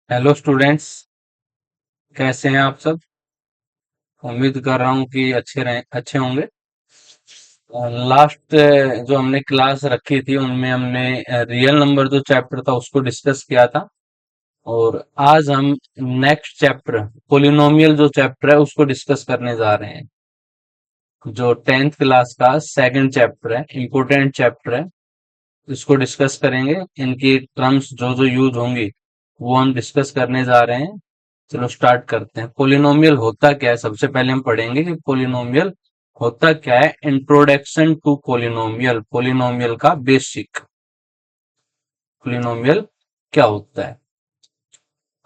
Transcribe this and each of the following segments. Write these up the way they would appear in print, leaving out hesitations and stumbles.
Hello students. कैसे हैं आप सब? उम्मीद कर रहा हूँ कि अच्छे होंगे। लास्ट जो हमने क्लास रखी थी उनमें हमने रियल नंबर जो चैप्टर था उसको डिस्कस किया था। और आज हम नेक्स्ट चैप्टर पोलिनोमियल जो चैप्टर है उसको डिस्कस करने जा रहे हैं। जो 10th क्लास का सेकंड चैप्टर है, इम्पोर्टेंट चैप्टर है, इसको डिस्कस करेंगे। इनकी टर्म्स जो जो यूज होंगी वो हम डिस्कस करने जा रहे हैं। चलो स्टार्ट करते हैं। पोलिनोमियल होता क्या है, सबसे पहले हम पढ़ेंगे कि पोलिनोमियल होता क्या है। इंट्रोडक्शन टू पोलिनोमियल, पोलिनोमियल का बेसिक। पोलिनोमियल क्या होता है,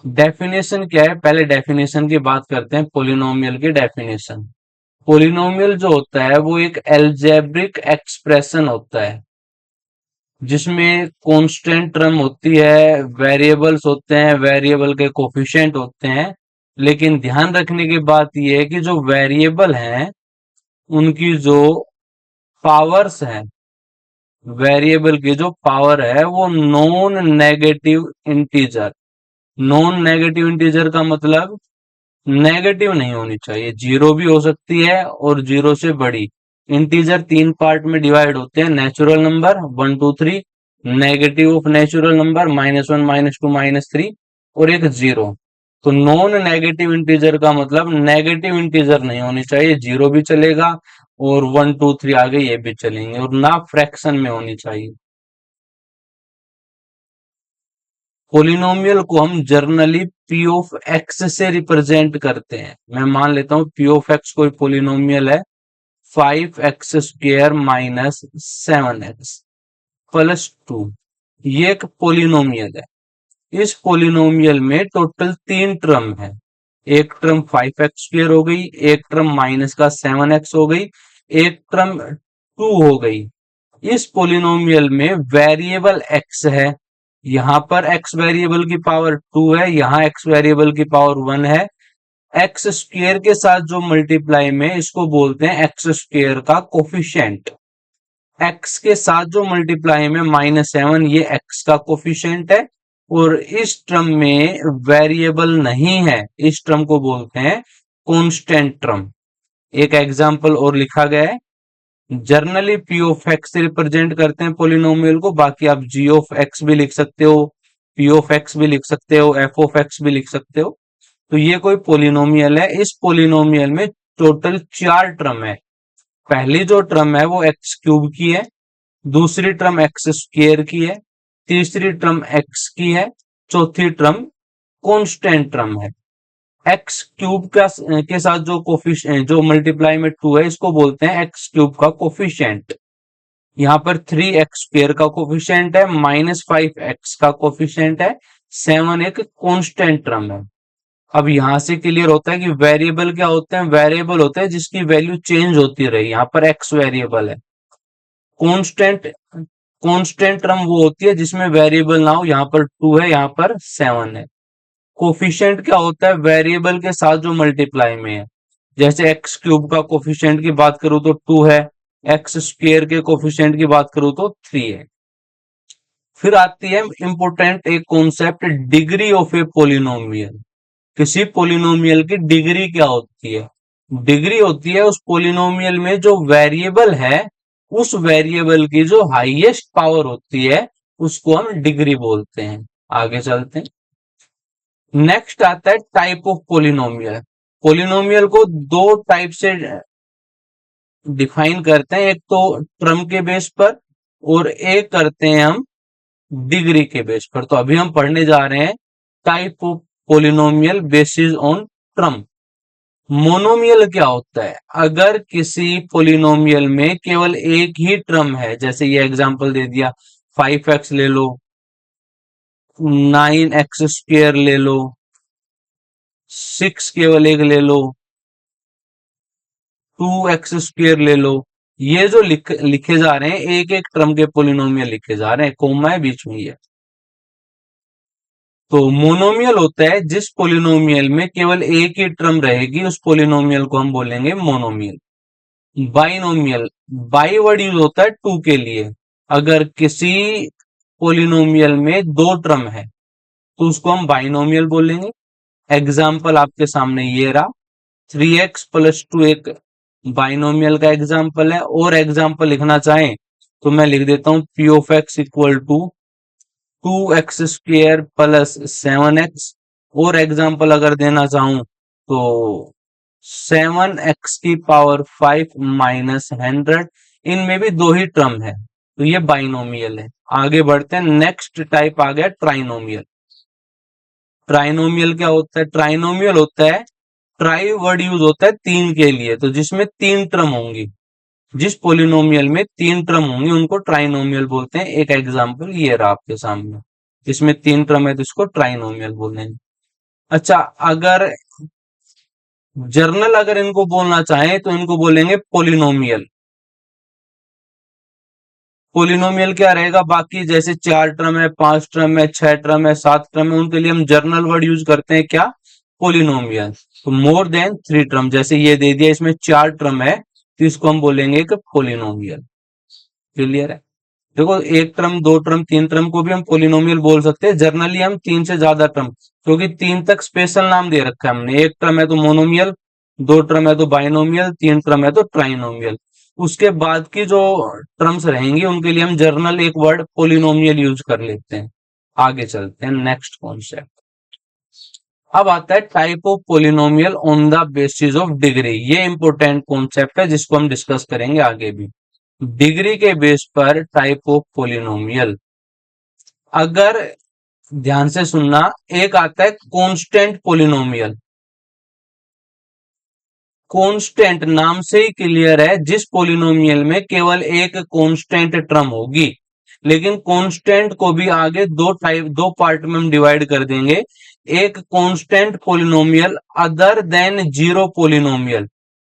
डेफिनेशन क्या है, पहले डेफिनेशन की बात करते हैं। पोलिनोमियल की डेफिनेशन, पोलिनोमियल जो होता है वो एक एल्जेब्रिक एक्सप्रेशन होता है जिसमें कांस्टेंट टर्म होती है, वेरिएबल्स होते हैं, वेरिएबल के कोफिशिएंट होते हैं। लेकिन ध्यान रखने की बात यह है कि जो वेरिएबल हैं उनकी जो पावर्स हैं, वेरिएबल की जो पावर है वो non negative integer. Non negative integer का मतलब नेगेटिव नहीं होनी चाहिए, जीरो भी हो सकती है और जीरो से बड़ी। इंटीजर तीन पार्ट में डिवाइड होते हैं, natural number 1 2 3, negative of natural number -1 -2 -3, और एक जीरो। तो नॉन नेगेटिव इंटीजर का मतलब नेगेटिव इंटीजर नहीं होनी चाहिए, जीरो भी चलेगा और 1 2 3 आगे ये भी चलेंगे, और ना फ्रैक्शन में होनी चाहिए। पोलिनोमियल को हम जर्नली पी ऑफ एक्स से रिप्रेजेंट करते हैं। मैं मान लेता हूं पी ऑफ एक्स कोई पोलिनोमियल है, 5x² माइनस 7x प्लस 2। ये एक पोलिनोमियल है। इस पोलिनोमियल में टोटल तीन टर्म है। एक टर्म 5x² हो गई, एक टर्म माइनस का 7x हो गई, एक टर्म 2 हो गई। इस पोलिनोमियल में वेरिएबल x है, यहाँ पर x वेरिएबल की पावर 2 है, यहाँ x वेरिएबल की पावर 1 है। एक्स स्क्वेयर के साथ जो मल्टीप्लाई में इसको बोलते हैं एक्स स्क्वेयर का कोफिशिएंट। एक्स के साथ जो मल्टीप्लाई में -7, ये एक्स का कोफिशिएंट है। और इस टर्म में वेरिएबल नहीं है, इस टर्म को बोलते हैं कांस्टेंट टर्म। एक एग्जांपल और लिखा गया है। जर्नली पी ऑफ एक्स से रिप्रेजेंट करते हैं पोलिनोमियल को, बाकी आप जी ऑफ एक्स भी लिख सकते हो, पी ऑफ एक्स भी लिख सकते हो, एफ ऑफ एक्स भी लिख सकते हो। तो ये कोई पोलिनोमियल है। इस पोलिनोमियल में टोटल चार टर्म है। पहली जो टर्म है वो एक्स क्यूब की है, दूसरी टर्म एक्स स्क्वेयर की है, तीसरी टर्म एक्स की है, चौथी टर्म कांस्टेंट टर्म है। एक्स क्यूब का के साथ जो कोफिशिएंट जो मल्टीप्लाई में 2 है इसको बोलते हैं एक्स क्यूब का कोफिशिएंट। यहाँ पर 3x स्क्वेयर का कोफिशिएंट है, -5x का कोफिशिएंट है, 7 एक कांस्टेंट टर्म है। अब यहां से क्लियर होता है कि वेरिएबल क्या होते हैं। वेरिएबल होते हैं जिसकी वैल्यू चेंज होती रहे। यहाँ पर एक्स वेरिएबल है। कांस्टेंट कांस्टेंट टर्म वो होती है जिसमें वेरिएबल ना हो, यहाँ पर 2 है, यहाँ पर 7 है। कोफिशिएंट क्या होता है, वेरिएबल के साथ जो मल्टीप्लाई में है। जैसे एक्स क्यूब का कोफिशिएंट की बात करूं तो 2 है, एक्स स्क्वेयर के कोफिशिएंट की बात करूं तो 3 है। फिर आती है इंपोर्टेंट एक concept, degree of A polynomial. किसी पोलिनोमियल की डिग्री क्या होती है? डिग्री होती है उस पोलिनोमियल में जो वेरिएबल है, उस वेरिएबल की जो हाईएस्ट पावर होती है उसको हम डिग्री बोलते हैं। आगे चलते हैं। नेक्स्ट आता है टाइप ऑफ पोलिनोमियल। पोलिनोमियल को दो टाइप से डिफाइन करते हैं, एक तो टर्म के बेस पर और एक करते हैं हम डिग्री के बेस पर। तो अभी हम पढ़ने जा रहे हैं type of polynomial basis on term. Monomial क्या होता है, अगर किसी पोलिनोमियल में केवल एक ही टर्म है, जैसे ये एग्जांपल दे दिया 5x ले लो, 9x² ले लो, 6 केवल एक ले लो, 2x² ले लो। ये जो लिखे जा रहे हैं एक एक टर्म के पोलिनोमियल लिखे जा रहे हैं, कोमा है बीच में ये। तो मोनोमियल होता है जिस पोलिनोमियल में केवल एक ही टर्म रहेगी, उस पोलिनोमियल को हम बोलेंगे monomial. Binomial, by word use होता है टू के लिए। अगर किसी पोलिनोमियल में दो टर्म है, तो उसको हम बाइनोमियल बोलेंगे। एग्जाम्पल आपके सामने ये रहा, 3x+2 एक बाइनोमियल का एग्जाम्पल है। और एग्जाम्पल लिखना चाहें तो मैं लिख देता हूं p of x equal to 2x² + 7x। और एग्जाम्पल अगर देना चाहूं तो 7x⁵ इनमें भी दो ही टर्म है, तो ये बाइनोमियल है। आगे बढ़ते हैं, नेक्स्ट टाइप आ गया ट्राइनोमियल। ट्राइनोमियल क्या होता है? ट्राइनोमियल होता है, ट्राई वर्ड यूज होता है तीन के लिए, तो जिसमें तीन टर्म होंगी, जिस पोलिनोमियल में तीन टर्म होंगी उनको ट्राइनोमियल बोलते हैं। एक एग्जांपल ये रहा आपके सामने, जिसमें तीन टर्म है तो इसको ट्राइनोमियल बोलेंगे। अच्छा, अगर जर्नल अगर इनको बोलना चाहें तो इनको बोलेंगे पोलिनोमियल। पोलिनोमियल क्या रहेगा? बाकी जैसे चार टर्म है, पांच टर्म है, छह टर्म है, सात टर्म है, उनके लिए हम जर्नल वर्ड यूज करते हैं क्या? पोलिनोमियल। तो मोर देन थ्री टर्म, जैसे ये दे दिया इसमें चार टर्म है तो इसको हम बोलेंगे कि पोलिनोमियल। क्लियर है? देखो, एक टर्म, दो टर्म, तीन टर्म को भी हम पोलिनोमियल बोल सकते हैं। जर्नली हम तीन से ज्यादा टर्म, क्योंकि तीन तक स्पेशल नाम दे रखा है हमने। एक टर्म है तो मोनोमियल, दो टर्म है तो बाइनोमियल, तीन टर्म है तो ट्राइनोमियल। उसके बाद की जो टर्म्स रहेंगी उनके लिए हम जर्नल एक वर्ड पोलिनोमियल यूज कर लेते हैं। आगे चलते हैं, नेक्स्ट कॉन्सेप्ट। अब आता है type of polynomial on the basis of degree. ये इंपॉर्टेंट कॉन्सेप्ट है जिसको हम डिस्कस करेंगे आगे भी। डिग्री के बेस पर टाइप ऑफ पोलिनोमियल। अगर ध्यान से सुनना, एक आता है कांस्टेंट पोलिनोमियल। कांस्टेंट नाम से ही क्लियर है, जिस पोलिनोमियल में केवल एक कांस्टेंट टर्म होगी। लेकिन कांस्टेंट को भी आगे दो पार्ट में हम डिवाइड कर देंगे। एक constant polynomial other than zero polynomial.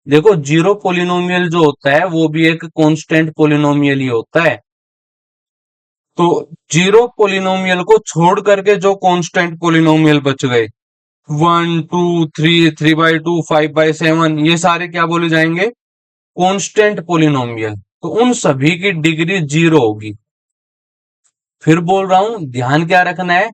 देखो, जीरो पोलिनोमियल जो होता है वो भी एक कांस्टेंट पोलिनोमियल ही होता है। तो जीरो पोलिनोमियल को छोड़ करके जो कांस्टेंट पोलिनोमियल बच गए, 1 2 3, 3/2, 5/7, ये सारे क्या बोले जाएंगे? Constant polynomial. तो उन सभी की डिग्री जीरो होगी। फिर बोल रहा हूं, ध्यान क्या रखना है,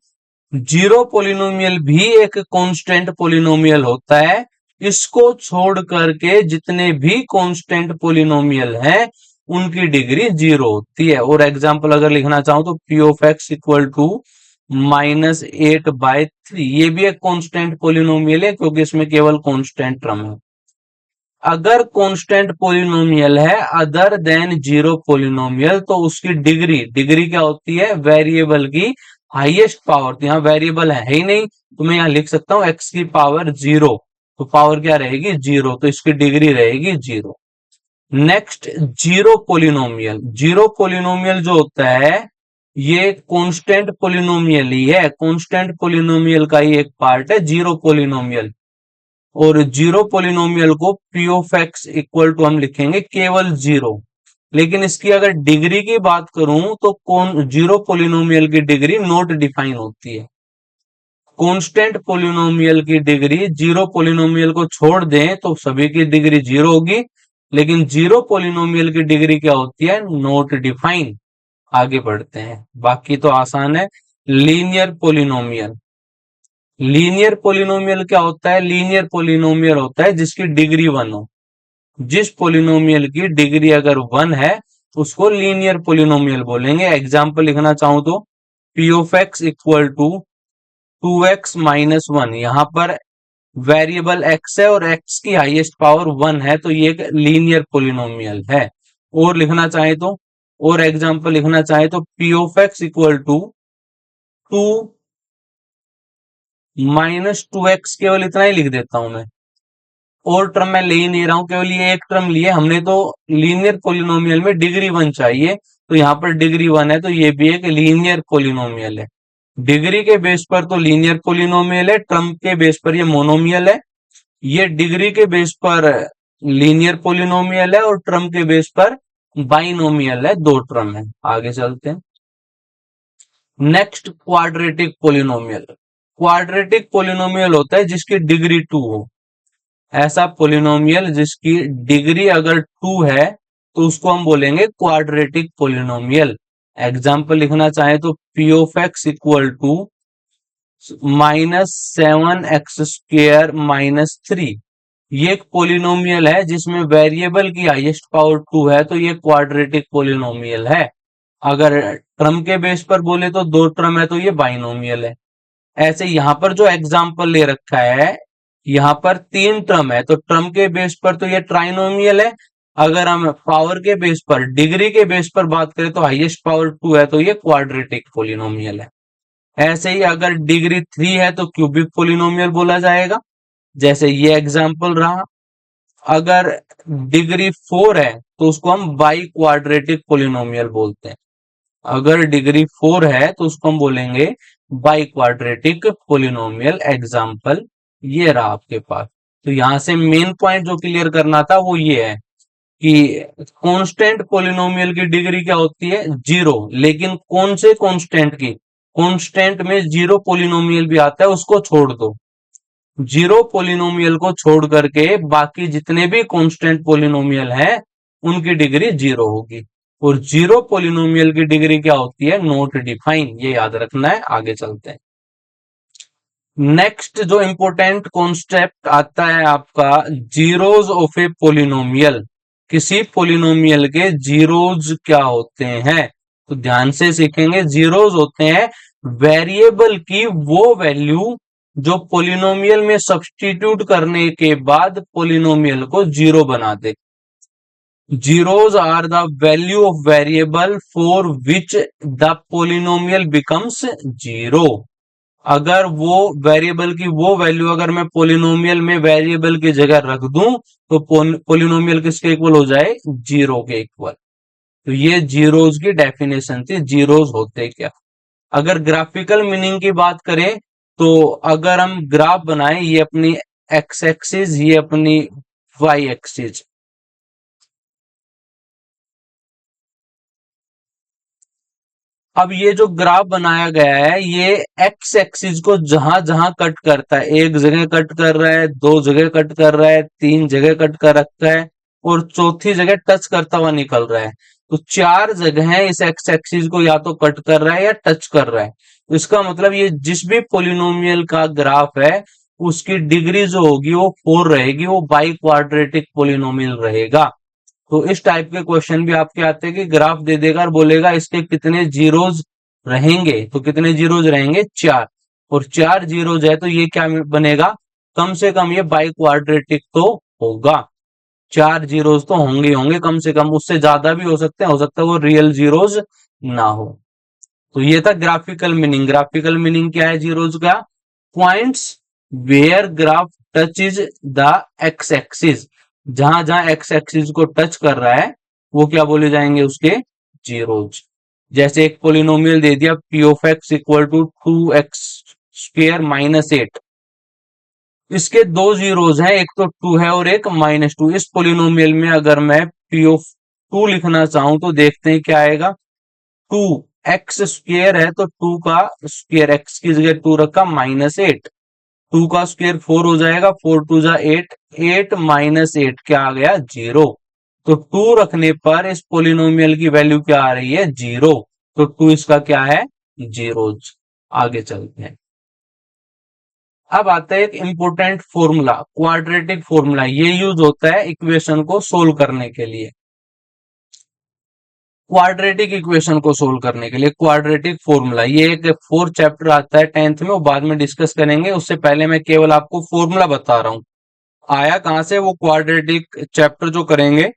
जीरो पोलिनोमियल भी एक कांस्टेंट पोलिनोमियल होता है। इसको छोड़ करके जितने भी कांस्टेंट पोलिनोमियल हैं उनकी डिग्री जीरो होती है। और एग्जांपल अगर लिखना चाहूं तो p of x equal to -8/3, ये भी एक कांस्टेंट पोलिनोमियल है क्योंकि इसमें केवल कांस्टेंट टर्म है। अगर कांस्टेंट पोलिनोमियल है अदर देन जीरो पोलिनोमियल, तो उसकी डिग्री, डिग्री क्या होती है? वेरिएबल की हाईएस्ट पावर। तो यहाँ वेरिएबल है ही नहीं, तो मैं यहाँ लिख सकता हूँ एक्स की पावर जीरो, तो पावर क्या रहेगी? जीरो, तो इसकी डिग्री रहेगी zero. Next, zero polynomial. Zero polynomial जो होता है ये कांस्टेंट पोलिनोमियल ही है। कांस्टेंट पोलिनोमियल का ही एक पार्ट है जीरो पोलिनोमियल। और जीरो पोलिनोमियल को p of x equal to हम लिखेंगे केवल जीरो। लेकिन इसकी अगर डिग्री की बात करूं तो कौन जीरो पोलिनोमियल की डिग्री नॉट डिफाइन होती है। कांस्टेंट पोलिनोमियल की डिग्री, जीरो पोलिनोमियल को छोड़ दें तो सभी की डिग्री जीरो होगी, लेकिन जीरो पोलिनोमियल की डिग्री क्या होती है? Not define. आगे बढ़ते हैं, बाकी तो आसान है। Linear polynomial. लीनियर पोलिनोमियल क्या होता है? लीनियर पोलिनोमियल होता है जिसकी डिग्री वन हो। जिस पोलिनोमियल की डिग्री अगर वन है उसको लीनियर पोलिनोमियल बोलेंगे। एग्जाम्पल लिखना चाहूं तो p of x equal to 2x-1, यहां पर वेरिएबल x है और x की हाईएस्ट पावर 1 है, तो ये एक लीनियर पोलिनोमियल है। और लिखना चाहे तो, और एग्जाम्पल लिखना चाहे तो p of x equal to 2-2x, केवल इतना ही लिख देता हूं मैं। और टर्म मैं ले ही नहीं रहा हूं, केवल ये एक टर्म लिए हमने। तो लीनियर पोलिनोमियल में डिग्री वन चाहिए, तो यहाँ पर डिग्री वन है, तो ये भी एक लीनियर पोलिनोमियल है। डिग्री के बेस पर तो लीनियर पोलिनोमियल है, टर्म के बेस पर ये मोनोमियल है। ये डिग्री के बेस पर लीनियर पोलिनोमियल है और टर्म के बेस पर बाइनोमियल है, दो टर्म है। आगे चलते हैं, next quadratic polynomial. Quadratic polynomial होता है जिसकी डिग्री टू हो। ऐसा पोलिनोमियल जिसकी डिग्री अगर टू है तो उसको हम बोलेंगे क्वाड्रेटिक पोलिनोमियल। एग्जाम्पल लिखना चाहे तो p of x equal to -7x² - 3। ये एक पोलिनोमियल है जिसमें वेरिएबल की हाईएस्ट पावर 2 है, तो ये क्वाड्रेटिक पोलिनोमियल है। अगर टर्म के बेस पर बोले तो दो टर्म है तो ये बाइनोमियल है। ऐसे यहां पर जो एग्जाम्पल ले रखा है, यहां पर तीन टर्म है तो टर्म के बेस पर तो ये ट्राइनोमियल है। अगर हम पावर के बेस पर, डिग्री के बेस पर बात करें तो हाईएस्ट पावर 2 है तो ये क्वाड्रेटिक पोलिनोमियल है। ऐसे ही अगर डिग्री 3 है तो क्यूबिक पोलिनोमियल बोला जाएगा, जैसे ये एग्जाम्पल रहा। अगर डिग्री 4 है तो उसको हम बाई क्वाड्रेटिक पोलिनोमियल बोलते हैं। अगर डिग्री 4 है तो उसको हम बोलेंगे बाई क्वाड्रेटिक पोलिनोमियल। एग्जाम्पल ये रहा आपके पास। तो यहां से मेन पॉइंट जो क्लियर करना था वो ये है कि कांस्टेंट पोलिनोमियल की डिग्री क्या होती है, 0। लेकिन कौन से कांस्टेंट की? कांस्टेंट में 0 पोलिनोमियल भी आता है, उसको छोड़ दो। 0 पोलिनोमियल को छोड़ करके बाकी जितने भी कांस्टेंट पोलिनोमियल हैं उनकी डिग्री 0 होगी। और 0 पोलिनोमियल की डिग्री क्या होती है? Not define. ये याद रखना है। आगे चलते हैं। नेक्स्ट जो इंपोर्टेंट कॉन्सेप्ट आता है आपका, जीरोज ऑफ ए पोलिनोमियल। किसी पोलिनोमियल के जीरोज क्या होते हैं? तो ध्यान से सीखेंगे। जीरोज होते हैं वेरिएबल की वो वैल्यू जो पोलिनोमियल में सब्स्टिट्यूट करने के बाद पोलिनोमियल को जीरो बना दे। Zeros are the value of variable for which the polynomial becomes zero। अगर वो वेरिएबल की वो वैल्यू अगर मैं पोलिनोमियल में वेरिएबल की जगह रख दूं तो पोलिनोमियल किसके इक्वल हो जाए? जीरो के इक्वल। तो ये जीरोज की डेफिनेशन थी। जीरोज होते क्या? अगर ग्राफिकल मीनिंग की बात करें तो अगर हम ग्राफ बनाएं, ये अपनी एक्स एक्सिस, ये अपनी वाई एक्सिस। अब ये जो ग्राफ बनाया गया है ये एक्स एक्सिस को जहां जहां कट करता है, एक जगह कट कर रहा है, दो जगह कट कर रहा है, तीन जगह कट कर रखा है और चौथी जगह टच करता हुआ निकल रहा है। तो चार जगह इस एक्स एक्सिस को या तो कट कर रहा है या टच कर रहा है। तो इसका मतलब ये जिस भी पोलिनोमियल का ग्राफ है उसकी डिग्री जो होगी वो 4 रहेगी, वो बाई क्वाड्रेटिक पोलिनोमियल रहेगा। तो इस टाइप के क्वेश्चन भी आपके आते हैं कि ग्राफ दे देगा और बोलेगा इसके कितने जीरोज रहेंगे। तो कितने जीरोज रहेंगे? 4। और 4 जीरोज है तो ये क्या बनेगा? कम से कम ये बाई क्वाड्रेटिक तो होगा। 4 जीरोज तो होंगे होंगे कम से कम, उससे ज्यादा भी हो सकता है वो रियल जीरोज ना हो। तो ये था ग्राफिकल मीनिंग। ग्राफिकल मीनिंग क्या है जीरोज का? Points where graph touch is the x axis. जहां जहां एक्स एक्सिस को टच कर रहा है वो क्या बोले जाएंगे? उसके जीरोज। जैसे एक पोलिनोमियल दे दिया p of x equal to 2x² - 8। इसके दो जीरोज हैं, एक तो 2 है और एक -2। इस पोलिनोमियल में अगर मैं पी ऑफ 2 लिखना चाहूं तो देखते हैं क्या आएगा। 2x² है तो 2 का स्क्वायर, एक्स की जगह 2 रखा, -8। 2 का स्क्वायर 4 हो जाएगा, 4 2 जा 8, 8 -8 क्या आ गया? 0। तो 2 रखने पर इस पोलिनोमियल की वैल्यू क्या आ रही है? 0। तो 2 इसका क्या है? जीरोज। आगे चलते हैं। अब आता है एक इंपोर्टेंट फॉर्मूला, क्वाड्रेटिक फॉर्मूला। ये यूज होता है इक्वेशन को सोल्व करने के लिए। क्वाड्रेटिक इक्वेशन को सोल्व करने के लिए क्वाड्रेटिक फॉर्मूला, ये एक 4th चैप्टर आता है 10th में, वो बाद में डिस्कस करेंगे। उससे पहले मैं केवल आपको फॉर्मूला बता रहा हूं। आया कहां से? वो क्वाड्रेटिक चैप्टर जो करेंगे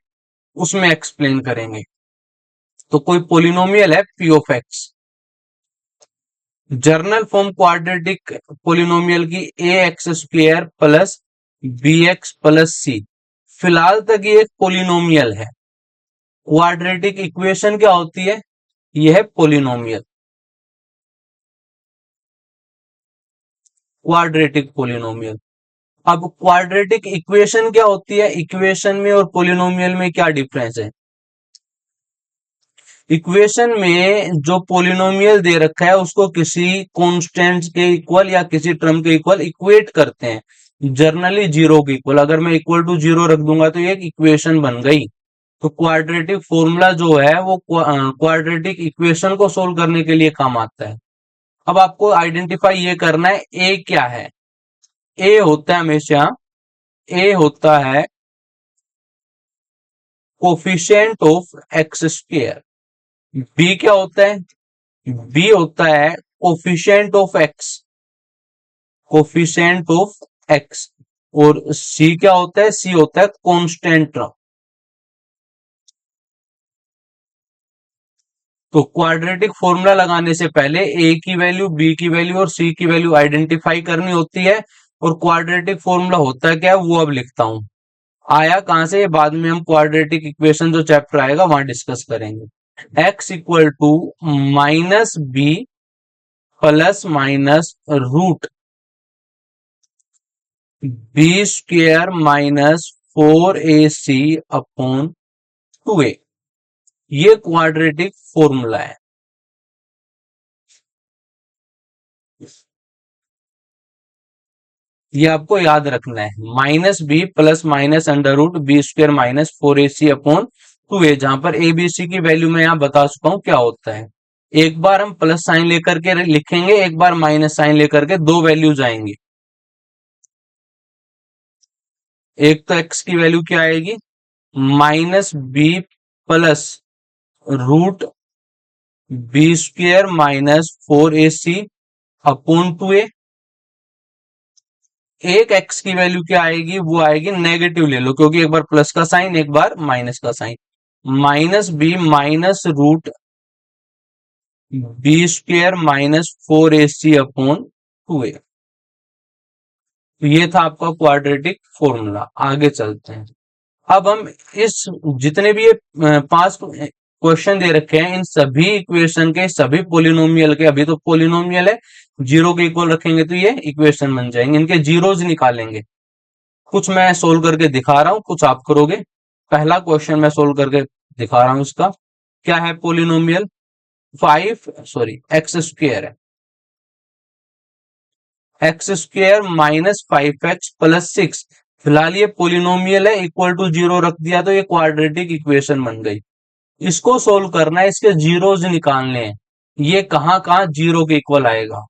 उसमें एक्सप्लेन करेंगे। तो कोई पोलिनोमियल है P of x, journal form quadratic polynomial की ax² plus bx plus c। फिलहाल तक ये एक पोलिनोमियल है। क्वाड्रेटिक इक्वेशन क्या होती है? यह है पोलिनोमियल, क्वाड्रेटिक पोलिनोमियल। अब क्वाड्रेटिक इक्वेशन क्या होती है? इक्वेशन में और पोलिनोमियल में क्या डिफरेंस है? इक्वेशन में जो पोलिनोमियल दे रखा है उसको किसी कांस्टेंट के इक्वल या किसी टर्म के इक्वल इक्वेट करते हैं, जर्नली 0 के इक्वल। अगर मैं इक्वल टू 0 रख दूंगा तो ये एक इक्वेशन बन गई। तो क्वाड्रेटिक फॉर्मूला जो है वो क्वाड्रेटिक इक्वेशन को सोल्व करने के लिए काम आता है। अब आपको आइडेंटिफाई ये करना है ए क्या है। ए होता है हमेशा, ए होता है coefficient of X square. B क्या होता है, बी होता है coefficient of x, coefficient of x. और सी क्या होता है, सी होता है कांस्टेंट टर्म। तो क्वाड्रेटिक फॉर्मूला लगाने से पहले ए की वैल्यू, बी की वैल्यू और सी की वैल्यू आइडेंटिफाई करनी होती है। और क्वाड्रेटिक फॉर्मूला होता क्या है वो अब लिखता हूं। आया कहां से, बाद में हम क्वाड्रेटिक इक्वेशन जो चैप्टर आएगा वहां डिस्कस करेंगे। X equal to minus b plus minus root b square minus 4ac upon 2a। ये क्वाड्रेटिक फॉर्मूला है। ये आपको याद रखना है, minus b plus minus under root b square minus 4ac upon 2a, जहां पर ए बी सी की वैल्यू मैं यहां बता चुका हूं क्या होता है। एक बार हम प्लस साइन लेकर के लिखेंगे, एक बार माइनस साइन लेकर के, दो वैल्यूज आएंगी। एक तो एक्स की वैल्यू क्या आएगी, minus b plus root b square minus 4ac upon 2a। एक एक्स की वैल्यू क्या आएगी, वो आएगी नेगेटिव ले लो, क्योंकि एक बार प्लस का साइन एक बार माइनस का sign, minus b minus root b square minus 4ac upon 2a। तो ये था आपका क्वाड्रेटिक फॉर्मूला। आगे चलते हैं। अब हम इस जितने भी ये 5 क्वेश्चन दे रखे हैं, इन सभी इक्वेशन के, सभी पोलिनोमियल के, अभी तो पोलिनोमियल है, जीरो के इक्वल रखेंगे तो ये इक्वेशन बन जाएंगे। इनके जीरोज निकालेंगे। कुछ मैं सोल्व करके दिखा रहा हूं, कुछ आप करोगे। पहला क्वेश्चन मैं सोल्व करके दिखा रहा हूं। इसका क्या है, पोलिनोमियल एक्स स्क्वेयर है, x square minus 5x plus 6। फिलहाल ये पोलिनोमियल है, इक्वल टू जीरो रख दिया तो ये क्वाड्रेटिक इक्वेशन बन गई। इसको सोल्व करना है, इसके जीरोज निकालने हैं। ये कहां कहां जीरो के इक्वल आएगा।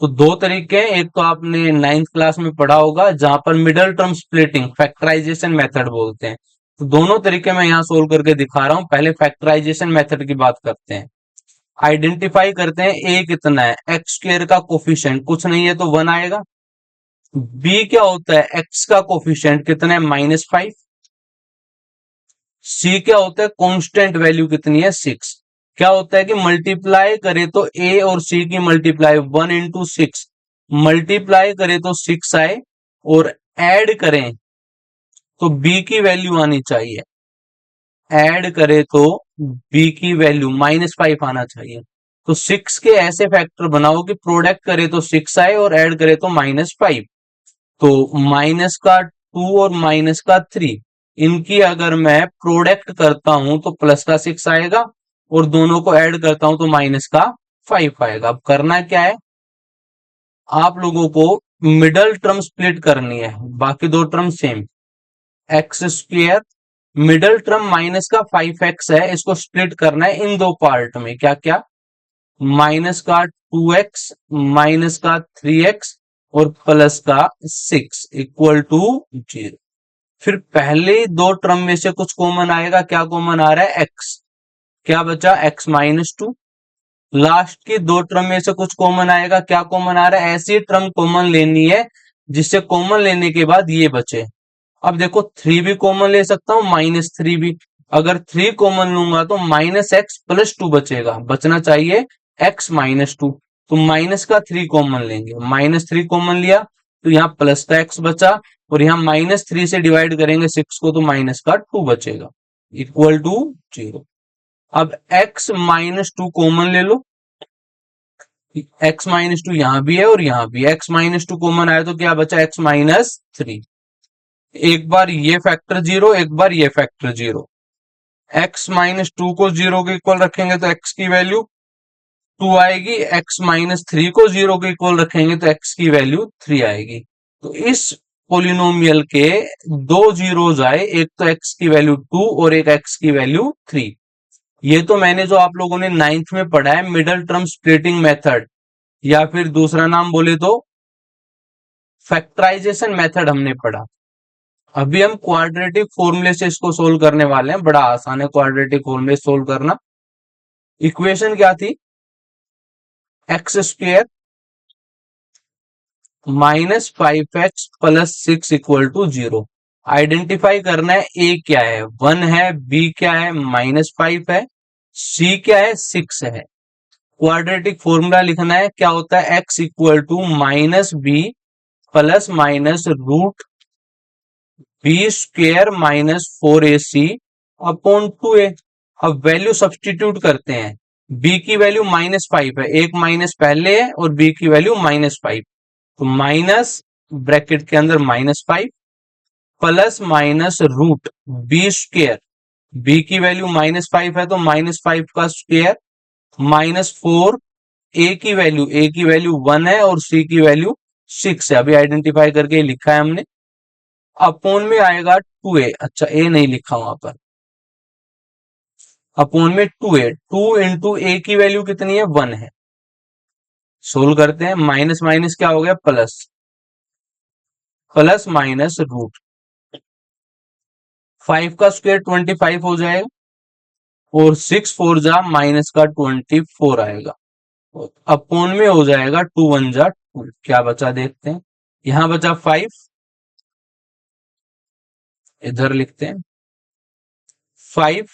तो दो तरीके हैं, एक तो आपने 9th क्लास में पढ़ा होगा जहां पर middle term splitting factorisation method बोलते हैं। तो दोनों तरीके मैं यहां सोल्व करके दिखा रहा हूं। पहले फैक्टराइजेशन मेथड की बात करते हैं। आइडेंटिफाई करते हैं ए कितना है, एक्स स्क्वायर का कोफिशिएंट कुछ नहीं है तो 1 आएगा। बी क्या होता है, एक्स का कोफिशिएंट कितना है, -5। सी क्या होता है, कांस्टेंट वैल्यू कितनी है, 6। क्या होता है कि मल्टीप्लाई करे तो ए और सी की मल्टीप्लाई 1 इंटू 6, मल्टीप्लाई करे तो 6 आए, और ऐड करें तो बी की वैल्यू आनी चाहिए, ऐड करे तो बी की वैल्यू -5 आना चाहिए। तो 6 के ऐसे फैक्टर बनाओ कि प्रोडक्ट करे तो 6 आए और ऐड करे तो -5। तो माइनस का 2 और माइनस का 3, इनकी अगर मैं प्रोडक्ट करता हूं तो प्लस का 6 आएगा, और दोनों को ऐड करता हूं तो माइनस का 5 आएगा। अब करना क्या है, आप लोगों को मिडल टर्म स्प्लिट करनी है, बाकी दो term same. X square middle term minus का 5x है, इसको स्प्लिट करना है इन दो पार्ट में। क्या क्या, माइनस का 2x माइनस का 3x और प्लस का 6 इक्वल टू 0। फिर पहले दो टर्म में से कुछ कॉमन आएगा, क्या कॉमन आ रहा है, x, क्या बचा x-2। लास्ट की दो टर्म में से कुछ कॉमन आएगा, क्या कॉमन आ रहा है, ऐसी टर्म कॉमन लेनी है जिससे कॉमन लेने के बाद ये बचे। अब देखो 3 भी कॉमन ले सकता हूं, -3 भी। अगर 3 कॉमन लूंगा तो -x+2 बचेगा, बचना चाहिए x-2। तो माइनस का 3 कॉमन लेंगे, -3 कॉमन लिया तो यहाँ प्लस का x बचा, और यहाँ -3 से डिवाइड करेंगे 6 को तो माइनस का 2 बचेगा, इक्वल टू 0। अब x-2 कॉमन ले लो, x-2 यहां भी है और यहां भी, x-2 कॉमन आया तो क्या बचा, x-3। एक बार ये फैक्टर 0, एक बार ये फैक्टर 0। x-2 को 0 के इक्वल रखेंगे तो x की वैल्यू 2 आएगी, x-3 को 0 के इक्वल रखेंगे तो x की वैल्यू 3 आएगी। तो इस पोलिनोमियल के दो जीरोज आए, एक तो x की वैल्यू 2 और एक x की वैल्यू 3। ये तो मैंने जो आप लोगों ने 9th में पढ़ा है मिडल टर्म स्प्लिटिंग मेथड, या फिर दूसरा नाम बोले तो फैक्टराइजेशन मेथड हमने पढ़ा। अभी हम क्वाड्रेटिक फॉर्मूले से इसको सोल्व करने वाले हैं। बड़ा आसान है क्वाड्रेटिक फॉर्मूले सोल्व करना। इक्वेशन क्या थी? X square minus 5x plus 6 equal to 0। Identify करना है ए क्या है, 1 है, बी क्या है, -5 है, सी क्या है, 6 है। क्वाड्रेटिक फॉर्मूला लिखना है, क्या होता है? x equal to -b plus minus root b square -4ac upon 2a। अब वैल्यू सब्सटीट्यूट करते हैं। b की वैल्यू -5 है, एक माइनस पहले है, और b की वैल्यू -5, तो माइनस ब्रैकेट के अंदर -5 plus minus root b square, b की वैल्यू -5 है तो -5 का स्क्वेयर -4, ए की वैल्यू 1 है और सी की वैल्यू 6 है। अभी आइडेंटिफाई करके लिखा है हमने। अपोन में आएगा 2a, अच्छा ए नहीं लिखा वहां पर, अपोन में 2a, 2 इंटू ए की वैल्यू कितनी है? 1 है। सोल्व करते हैं, माइनस माइनस क्या हो गया? प्लस, प्लस माइनस रूट 5 का स्क्वायर 25 हो जाएगा, और 6 4 जा माइनस का 24 आएगा। अपोन में हो जाएगा 2 1 जा 2। क्या बचा देखते हैं, यहां बचा 5, इधर लिखते हैं 5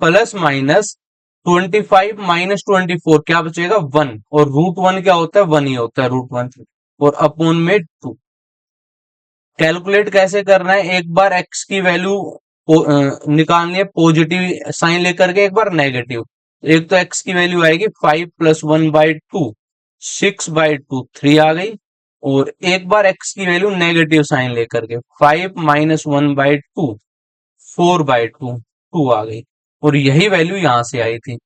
प्लस माइनस 25 माइनस 24 क्या बचेगा? 1, और रूट 1 क्या होता है? 1 ही होता है, रूट 1, और अपोन में 2। कैलकुलेट कैसे करना है? एक बार x की वैल्यू निकालनी है पॉजिटिव साइन लेकर के, एक बार नेगेटिव। एक तो x की वैल्यू आएगी 5 प्लस 1/2, 6/2 3 आ गई, और एक बार x की वैल्यू नेगेटिव साइन लेकर के 5 माइनस 1/2, 4/2 2 आ गई, और यही वैल्यू यहां से आई थी।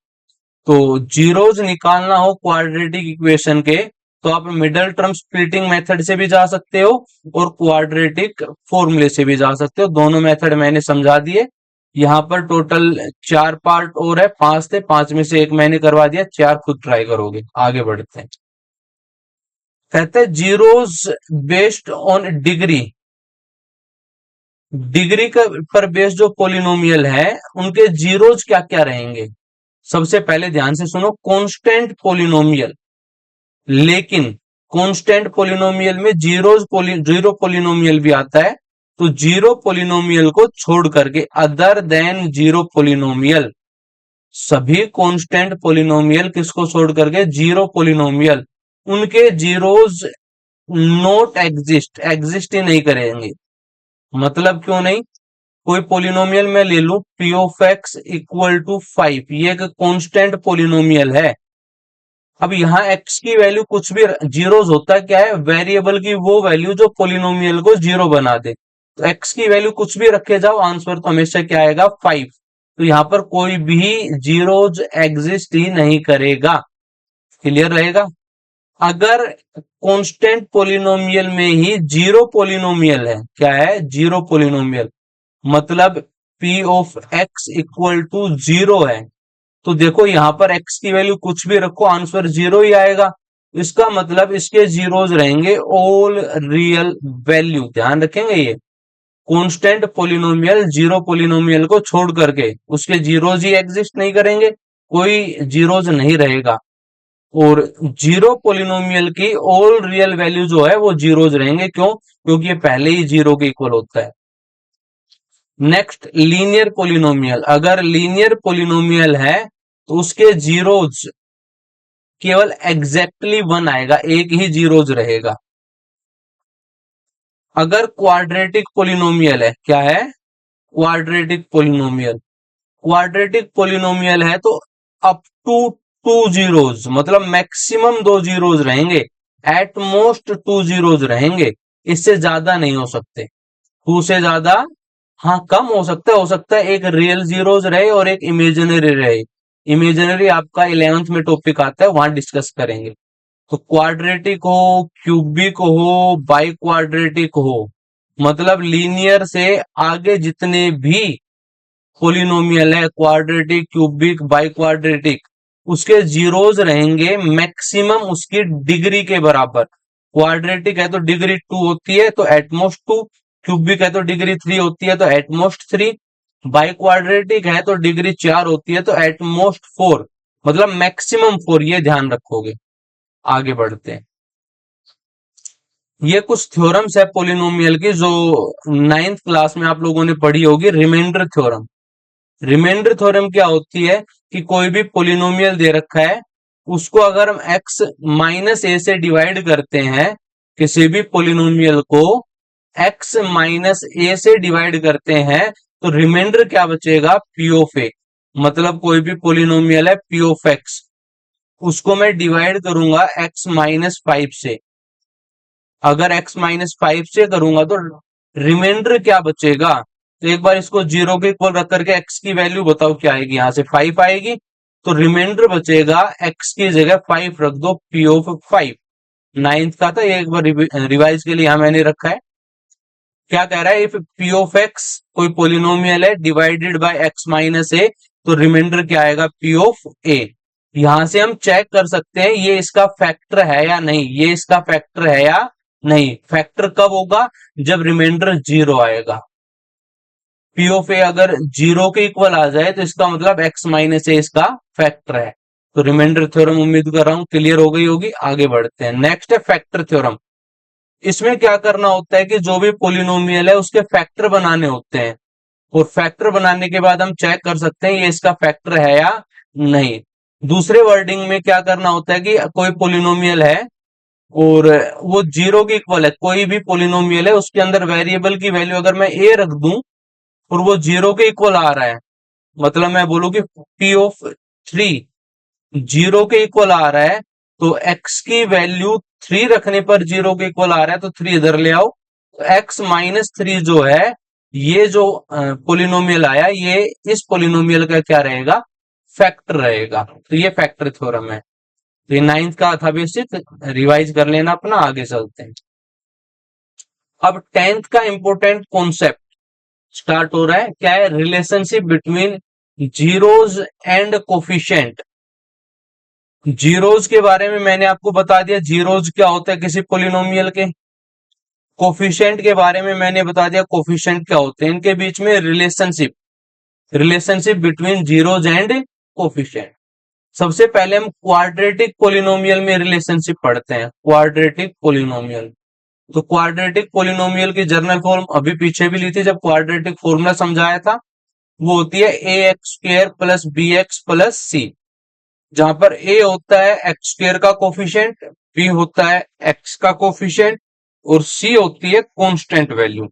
तो जीरोज निकालना हो क्वाड्रेटिक इक्वेशन के, तो आप मिडल टर्म स्प्लिटिंग मेथड से भी जा सकते हो और क्वाड्रेटिक फॉर्मूले से भी जा सकते हो। दोनों मेथड मैंने समझा दिए। यहाँ पर टोटल 4 पार्ट और है, 5 थे, 5 में से एक मैंने करवा दिया, 4 खुद ट्राई करोगे। आगे बढ़ते हैं। कहते हैं zeros based on degree, degree का पर बेस्ड जो पोलिनोमियल है उनके जीरोज क्या क्या रहेंगे। सबसे पहले ध्यान से सुनो, कांस्टेंट पोलिनोमियल, लेकिन कांस्टेंट पोलिनोमियल में जीरो पोलिनोमियल भी आता है। तो जीरो पोलिनोमियल को छोड़ करके, अदर देन जीरो पोलिनोमियल, सभी कांस्टेंट पोलिनोमियल किसको छोड़ करके? जीरो पोलिनोमियल, उनके जीरोज नॉट एग्जिस्ट, एग्जिस्ट ही नहीं करेंगे। मतलब क्यों नहीं? कोई पोलिनोमियल मैं ले लू p of x equal to 5, ये एक कांस्टेंट पोलिनोमियल है। अब यहाँ x की वैल्यू कुछ भी, जीरोज होता क्या है? वेरिएबल की वो वैल्यू जो पोलिनोमियल को जीरो बना दे। तो x की वैल्यू कुछ भी रखे जाओ, आंसर तो हमेशा क्या आएगा? 5। तो यहाँ पर कोई भी जीरोज एग्जिस्ट ही नहीं करेगा। क्लियर रहेगा? अगर कांस्टेंट पोलिनोमियल में ही जीरो पोलिनोमियल है, क्या है? जीरो पोलिनोमियल, मतलब p of x equal to 0 है, तो देखो यहां पर x की वैल्यू कुछ भी रखो, आंसर 0 ही आएगा। इसका मतलब इसके जीरोज रहेंगे ऑल रियल वैल्यू। ध्यान रखेंगे, ये कांस्टेंट पोलिनोमियल जीरो पोलिनोमियल को छोड़ करके उसके जीरोज ही एग्जिस्ट नहीं करेंगे, कोई जीरोज नहीं रहेगा। और जीरो पोलिनोमियल की ऑल रियल वैल्यू जो है वो जीरोज रहेंगे। क्यों? क्योंकि ये पहले ही जीरो के इक्वल होता है। नेक्स्ट, लीनियर पोलिनोमियल, अगर लीनियर पोलिनोमियल है तो उसके जीरोज केवल एग्जैक्टली 1 आएगा, एक ही जीरोज रहेगा। अगर क्वाड्रेटिक पोलिनोमियल है, क्या है? क्वाड्रेटिक पोलिनोमियल, क्वाड्रेटिक पोलिनोमियल है तो अप टू 2 जीरोज, मतलब मैक्सिमम 2 जीरोज रहेंगे, एट मोस्ट 2 जीरोज रहेंगे, इससे ज्यादा नहीं हो सकते। 2 से ज्यादा, हाँ कम हो सकता है एक रियल जीरोज रहे और एक इमेजिनरी रहे। इमेजिनरी आपका 11th में टॉपिक आता है, वहां डिस्कस करेंगे। तो क्वाड्रेटिक हो, क्यूबिक हो, बाई क्वाड्रेटिक हो, मतलब लीनियर से आगे जितने भी पोलिनोमियल है, क्वाड्रेटिक, क्यूबिक, बाई क्वाड्रेटिक, उसके जीरोज रहेंगे मैक्सिमम उसकी डिग्री के बराबर। क्वाड्रेटिक है तो डिग्री 2 होती है तो एटमोस्ट 2, क्यूबिक है तो डिग्री 3 होती है तो एटमोस्ट 3, बाई क्वाड्रेटिक है तो डिग्री 4 होती है तो एटमोस्ट 4, मतलब मैक्सिमम 4, ये ध्यान रखोगे। आगे बढ़ते हैं। ये कुछ थ्योरम्स है पोलिनोमियल की जो 9th क्लास में आप लोगों ने पढ़ी होगी। Remainder theorem. रिमाइंडर थ्योरम क्या होती है कि कोई भी पोलिनोमियल दे रखा है, उसको अगर हम x माइनस ए से डिवाइड करते हैं, किसी भी पोलिनोमियल को x माइनस ए से डिवाइड करते हैं, तो रिमाइंडर क्या बचेगा, p ऑफ ए। मतलब कोई भी पोलिनोमियल है p ऑफ x, उसको मैं डिवाइड करूंगा x माइनस 5 से। अगर x माइनस 5 से करूंगा तो रिमाइंडर क्या बचेगा, तो एक बार इसको 0 के इक्वल रख करके x की वैल्यू बताओ क्या आएगी, यहां से 5 आएगी, तो रिमाइंडर बचेगा x की जगह 5 रख दो, p ऑफ 5। 9th का था ये, एक बार रिवाइज के लिए यहां मैंने रखा है। क्या कह रहा है, इफ p ऑफ x कोई पोलिनोमियल है डिवाइडेड बाय x माइनस ए, तो रिमाइंडर क्या आएगा, p ऑफ a। यहां से हम चेक कर सकते हैं ये इसका फैक्टर है या नहीं, ये इसका फैक्टर है या नहीं। फैक्टर कब होगा, जब रिमाइंडर 0 आएगा। पी ऑफ ए अगर 0 के इक्वल आ जाए तो इसका मतलब x माइनस ए इसका फैक्टर है। तो रिमाइंडर थ्योरम उम्मीद कर रहा हूं क्लियर हो गई होगी। आगे बढ़ते हैं। नेक्स्ट है फैक्टर थ्योरम। इसमें क्या करना होता है कि जो भी पोलिनोमियल है उसके फैक्टर बनाने होते हैं, और फैक्टर बनाने के बाद हम चेक कर सकते हैं ये इसका फैक्टर है या नहीं। दूसरे वर्डिंग में क्या करना होता है कि कोई पोलिनोमियल है और वो 0 के इक्वल है, कोई भी पोलिनोमियल है उसके अंदर वेरिएबल की वैल्यू अगर मैं a रख दूं और वो 0 के इक्वल आ रहा है, मतलब मैं बोलूं कि p ऑफ 3 0 के इक्वल आ रहा है, तो x की वैल्यू 3 रखने पर 0 के इक्वल आ रहा है तो 3 इधर ले आओ, तो x माइनस 3 जो है, ये जो पोलिनोमियल आया, ये इस पोलिनोमियल का क्या रहेगा, फैक्टर रहेगा। तो ये फैक्टर थ्योरम है। तो ये 9th का था बेसिक, रिवाइज कर लेना अपना। आगे चलते हैं। अब 10th का इंपॉर्टेंट कॉन्सेप्ट स्टार्ट हो रहा है। क्या है, relationship between zeros and coefficient. Zeros के बारे में मैंने आपको बता दिया, जीरोज क्या होता है किसी पोलिनोमियल के। कोफिशिएंट के बारे में मैंने बता दिया, कोफिशिएंट क्या होते हैं। इनके बीच में relationship, relationship between zeros and coefficient. सबसे पहले हम क्वाड्रेटिक पोलिनोमियल में रिलेशनशिप पढ़ते हैं। क्वाड्रेटिक पोलिनोमियल, तो क्वाड्रेटिक पोलिनोमियल की जर्नल फॉर्म अभी पीछे भी ली थी जब क्वाड्रेटिक फॉर्मूला समझाया था। वो होती है A X square plus B X plus C, जहां पर ए होता है एक्स स्क्र का कोफिशिएंट, बी होता है एक्स का कोफिशिएंट, और सी होती है कांस्टेंट वैल्यू।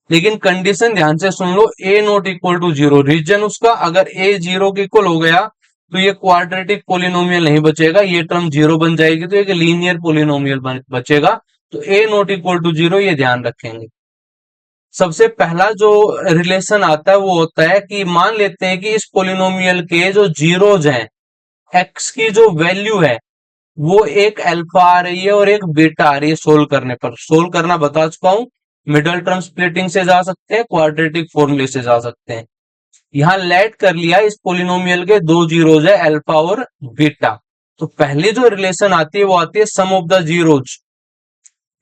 लेकिन कंडीशन ध्यान से सुन लो, ए नॉट इक्वल टू 0। रीजन उसका, अगर ए 0 के इक्वल हो गया तो ये क्वाड्रेटिक पोलिनोमियल नहीं बचेगा, ये टर्म 0 बन जाएगी, तो एक लीनियर पोलिनोमियल बचेगा। तो ए नॉट इक्वल टू 0 ये ध्यान रखेंगे। सबसे पहला जो रिलेशन आता है वो होता है कि मान लेते हैं कि इस पोलिनोमियल के जो जीरोज हैं, एक्स की जो वैल्यू है वो एक अल्फा आ रही है और एक बीटा आ रही है। सोल्व करने पर, सोल्व करना बता चुका हूं, मिडल टर्म स्प्लिटिंग से जा सकते हैं, क्वाड्रेटिक फॉर्मूले से जा सकते हैं। यहां लेट कर लिया, इस पोलिनोमियल के दो जीरोज है अल्फा और बीटा। तो पहली जो रिलेशन आती है वो आती है सम ऑफ द जीरोज,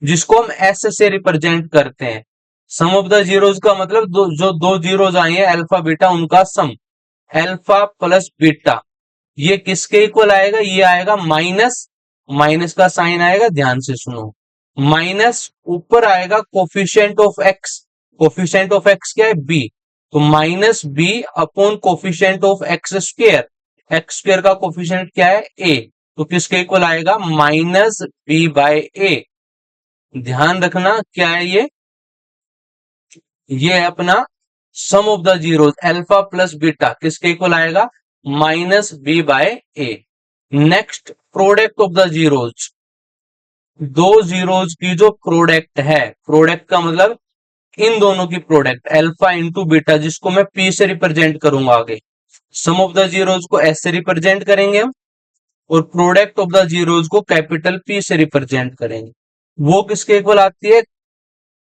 जिसको हम एस से रिप्रेजेंट करते हैं। सम ऑफ द जीरोज का मतलब जो दो जीरोज आई है अल्फा बीटा, उनका सम। अल्फा प्लस बीटा ये किसके इक्वल आएगा, ये आएगा माइनस, माइनस का साइन आएगा, ध्यान से सुनो। माइनस ऊपर आएगा coefficient of x, coefficient of x क्या है, बी, तो minus b upon coefficient of x square का कोफिशिएंट क्या है, ए, तो किसके इक्वल आएगा, माइनस बी बाय ए। ध्यान रखना क्या है ये है अपना sum of the zeros, alpha plus beta किसके इक्वल आएगा, minus B by A. Next, product of the zeros, दो जीरोज की जो प्रोडक्ट है, प्रोडक्ट का मतलब इन दोनों की प्रोडक्ट, अल्फा इंटू बीटा, जिसको मैं पी से रिप्रेजेंट करूंगा आगे। सम ऑफ द जीरोज को एस से रिप्रेजेंट करेंगे हम, और प्रोडक्ट ऑफ द जीरोज को कैपिटल पी से रिप्रेजेंट करेंगे। वो किसके इक्वल आती है,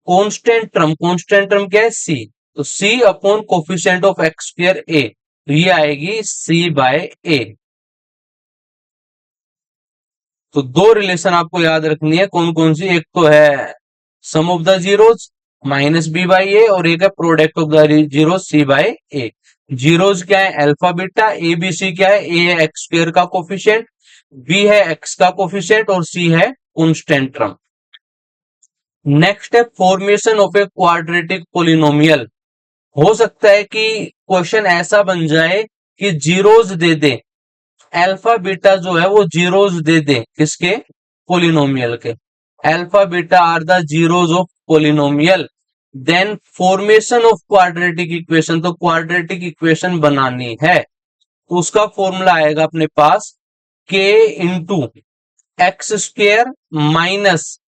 कांस्टेंट टर्म, कांस्टेंट टर्म क्या है, सी, तो C upon coefficient of X square A, तो ये आएगी सी बाय ए। तो दो रिलेशन आपको याद रखनी है, कौन कौन सी, एक तो है sum of the zeros minus B by A, और एक है product of the zeros C by A. Zeros क्या है, alpha beta, A B C क्या है, ए है एक्स स्क्वायर का कोफिशिएंट, बी है एक्स का कोफिशिएंट, और सी है कांस्टेंट टर्म। नेक्स्ट है formation of a quadratic polynomial. हो सकता है कि क्वेश्चन ऐसा बन जाए कि जीरोज दे दे, अल्फा बीटा जो है वो जीरोज दे दे, किसके, पोलिनोमियल के। Alpha beta are the zeros of polynomial. Then formation of quadratic equation, तो क्वाड्रेटिक इक्वेशन बनानी है तो उसका फॉर्मूला आएगा अपने पास k into x square minus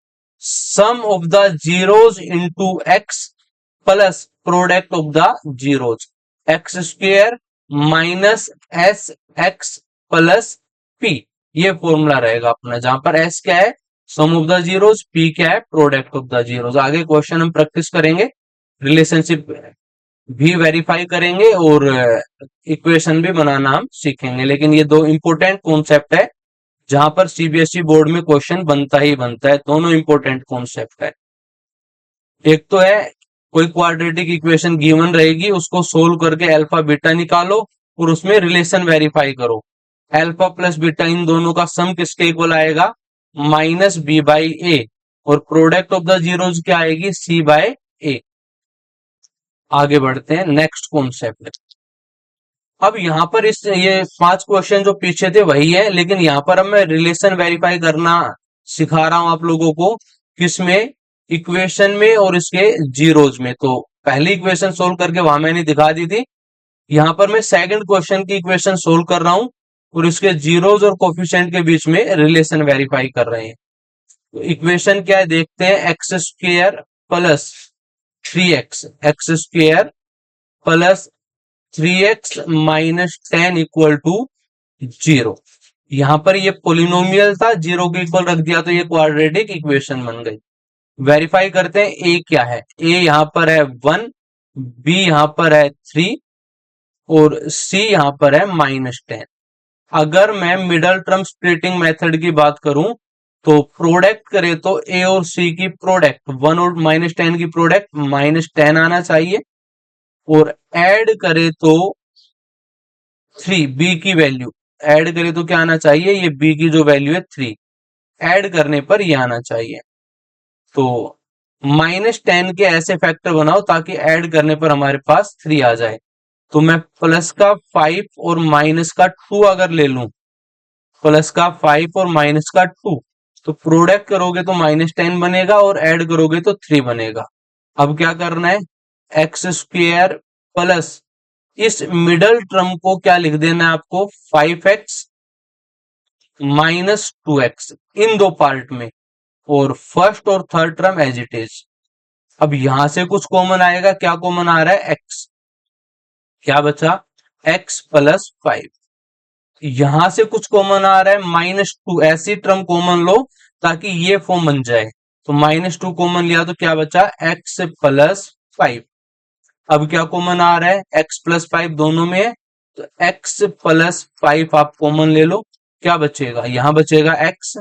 sum of the zeros into x plus product of the zeros. X square minus s x plus p, ये formula रहेगा अपना, जहां पर एस क्या है, sum of the zeros, p क्या है, प्रोडक्ट ऑफ द जीरोज। आगे क्वेश्चन हम प्रैक्टिस करेंगे, रिलेशनशिप भी वेरीफाई करेंगे और इक्वेशन भी बनाना हम सीखेंगे। लेकिन ये दो इंपॉर्टेंट कॉन्सेप्ट है जहां पर सीबीएसई बोर्ड में क्वेश्चन बनता ही बनता है, दोनों इंपॉर्टेंट कॉन्सेप्ट है। एक तो है कोई क्वाड्रेटिक इक्वेशन गिवन रहेगी, उसको सोल्व करके अल्फा बीटा निकालो और उसमें रिलेशन वेरीफाई करो। अल्फा प्लस बीटा इन दोनों का सम किसके इक्वल आएगा, माइनस बी बाई ए, और प्रोडक्ट ऑफ द जीरोज क्या आएगी, सी बाय ए। आगे बढ़ते हैं नेक्स्ट कॉन्सेप्ट। अब यहाँ पर इस ये 5 क्वेश्चन जो पीछे थे वही है, लेकिन यहाँ पर अब मैं रिलेशन वेरीफाई करना सिखा रहा हूं आप लोगों को, किसमें, इक्वेशन में और इसके जीरोज में। तो पहली इक्वेशन सोल्व करके वहां मैंने दिखा दी थी, यहाँ पर मैं सेकंड क्वेश्चन की इक्वेशन सोल्व कर रहा हूं और इसके जीरोज और कोफिशिएंट के बीच में रिलेशन वेरीफाई कर रहे हैं। तो इक्वेशन क्या है देखते हैं, x square plus 3x, x square plus 3x minus 10 equal to 0। यहां पर ये पोलिनोमियल था, जीरो के इक्वल रख दिया तो ये क्वाड्रेटिक इक्वेशन बन गई। वेरीफाई करते हैं ए क्या है, ए यहां पर है 1, बी यहां पर है 3 और सी यहां पर है -10। अगर मैं मिडल टर्म स्प्लिटिंग मेथड की बात करूं तो प्रोडक्ट करे तो ए और सी की प्रोडक्ट 1 और -10 की प्रोडक्ट -10 आना चाहिए, और ऐड करे तो 3 बी की वैल्यू, ऐड करे तो क्या आना चाहिए, ये बी की जो वैल्यू है 3, ऐड करने पर ये आना चाहिए। तो -10 के ऐसे फैक्टर बनाओ ताकि ऐड करने पर हमारे पास 3 आ जाए। तो मैं प्लस का 5 और माइनस का 2 अगर ले लूं, प्लस का 5 और माइनस का 2, तो प्रोडक्ट करोगे तो -10 बनेगा और ऐड करोगे तो 3 बनेगा। अब क्या करना है, एक्स स्क्वेयर प्लस इस मिडल टर्म को क्या लिख देना है आपको, 5x माइनस 2x इन दो पार्ट में, और फर्स्ट और third term as it is. अब यहां से कुछ कॉमन आएगा, क्या कॉमन आ रहा है, x, क्या बचा, x प्लस 5। यहां से कुछ कॉमन आ रहा है -2, ऐसी टर्म कॉमन लो ताकि ये फॉर्म बन जाए। तो -2 कॉमन लिया तो क्या बचा, x प्लस 5। अब क्या कॉमन आ रहा है, x प्लस 5 दोनों में है, तो x प्लस 5 आप कॉमन ले लो, क्या बचेगा, यहां बचेगा x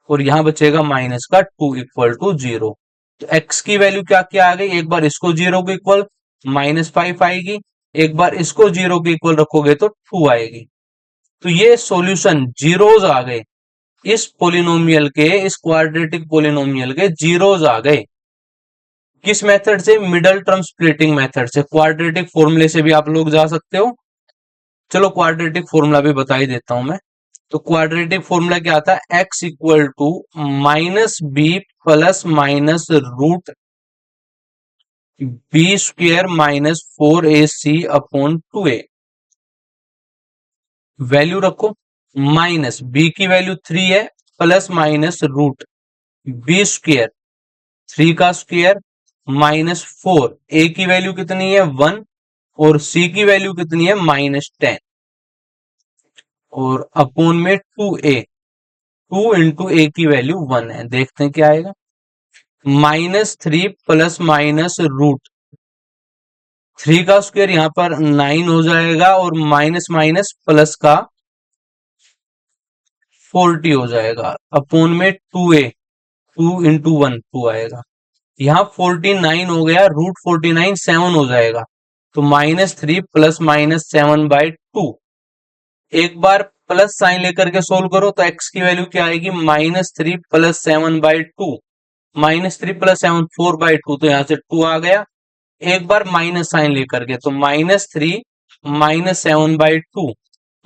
और यहां बचेगा माइनस का 2 इक्वल टू 0। तो x की वैल्यू क्या क्या आ गई, एक बार इसको 0 के इक्वल -5 आएगी, एक बार इसको 0 के इक्वल रखोगे तो 2 आएगी। तो ये सॉल्यूशन जीरोज आ गए, इस पोलिनोमियल के, इस क्वाड्रेटिक पोलिनोमियल के जीरोज आ गए। किस मेथड से, मिडल टर्म स्प्लिटिंग मेथड से। क्वाड्रेटिक फॉर्मूले से भी आप लोग जा सकते हो, चलो क्वाड्रेटिक फॉर्मूला भी बता ही देता हूं मैं। तो क्वाड्रेटिक फॉर्मूला क्या आता है, x equal to minus b plus minus root b square minus 4ac upon 2a। Value रखो, माइनस बी की वैल्यू 3 है, plus minus root b square 3 का स्क्वेयर माइनस 4, ए की वैल्यू कितनी है 1 और सी की वैल्यू कितनी है -10, और अपॉन में 2a, 2 इंटू ए की वैल्यू 1 है। देखते हैं क्या आएगा, -3 प्लस माइनस रूट 3 का स्क्वायर यहां पर 9 हो जाएगा, और माइनस माइनस प्लस का 40 हो जाएगा, अपॉन में 2a, 2 × 1 2 आएगा। यहाँ 49 हो गया, √49 7 हो जाएगा, तो -3 ± 7/2। एक बार प्लस साइन लेकर के सोल्व करो तो x की वैल्यू क्या आएगी, -3 + 7/2, -3 + 7 4/2, तो यहाँ से 2 आ गया। एक बार माइनस साइन लेकर के, तो -3 - 7/2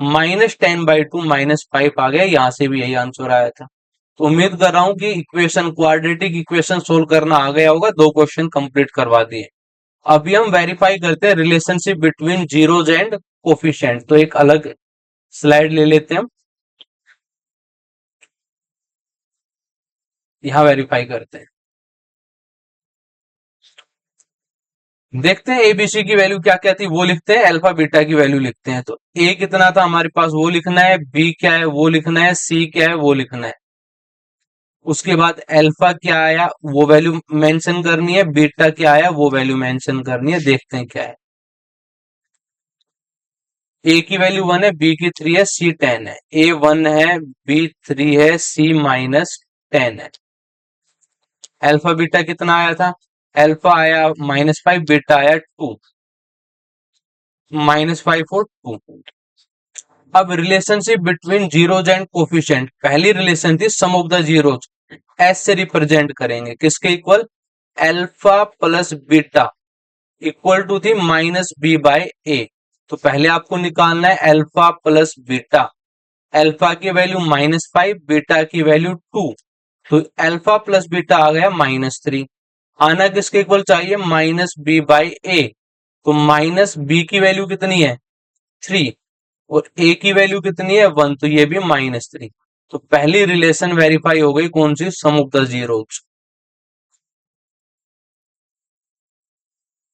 -10/2 -5 आ गया, यहाँ से भी यही आंसर आया था। तो उम्मीद कर रहा हूं कि इक्वेशन, क्वाड्रेटिक इक्वेशन सोल्व करना आ गया होगा। 2 क्वेश्चन कंप्लीट करवा दिए। अभी हम वेरीफाई करते हैं relationship between zeros and coefficient. तो एक अलग स्लाइड ले लेते हैं हम, यहां वेरीफाई करते हैं। देखते हैं एबीसी की वैल्यू क्या क्या थी, वो लिखते हैं, अल्फा बीटा की वैल्यू लिखते हैं। तो ए कितना था हमारे पास, वो लिखना है, बी क्या है वो लिखना है, सी क्या है वो लिखना है। उसके बाद अल्फा क्या आया वो वैल्यू मेंशन करनी है, बीटा क्या आया वो वैल्यू मेंशन करनी है। देखते हैं क्या है। ए की वैल्यू 1 है, बी की 3 है, सी 10 है। ए 1 है, बी 3 है, सी -10 है। अल्फा बीटा कितना आया था, अल्फा आया -5, बीटा आया 2, -5 और 2। अब relationship between zeros and coefficient, पहली रिलेशन थी sum of the zeros, s से रिप्रेजेंट करेंगे, किसके इक्वल, alpha plus beta equal to थी -b/a। तो पहले आपको निकालना है अल्फा प्लस बीटा। अल्फा की वैल्यू -5, बीटा की वैल्यू 2, तो अल्फा प्लस बीटा आ गया -3। आना किसके इक्वल चाहिए, -b/a। तो -b की वैल्यू कितनी है 3, और a की वैल्यू कितनी है 1, तो ये भी -3। तो पहली रिलेशन वेरीफाई हो गई, कौन सी, sum of the zeros,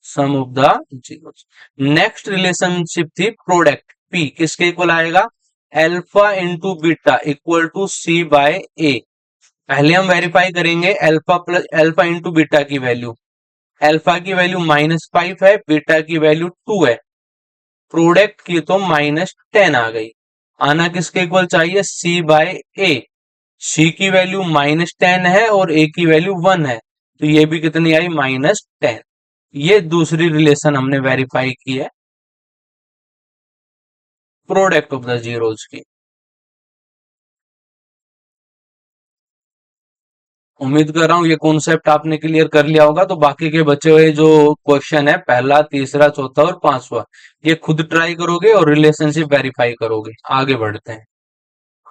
sum of the zeros. Next relationship थी प्रोडक्ट, p किसके इक्वल आएगा, alpha into beta equal to c/a। पहले हम वेरीफाई करेंगे अल्फा इंटू बीटा की वैल्यू। अल्फा की वैल्यू -5 है, बीटा की वैल्यू 2 है, प्रोडक्ट की तो -10 आ गई। आना किसके इक्वल चाहिए, c/a। c की वैल्यू -10 है और a की वैल्यू 1 है, तो ये भी कितनी आई, -10। ये दूसरी रिलेशन हमने वेरीफाई की है प्रोडक्ट ऑफ द जीरोज की। उम्मीद कर रहा हूं ये कॉन्सेप्ट आपने क्लियर कर लिया होगा। तो बाकी के बचे हुए जो क्वेश्चन है, पहला, तीसरा, चौथा और पांचवा, ये खुद ट्राई करोगे और रिलेशनशिप वेरीफाई करोगे। आगे बढ़ते हैं।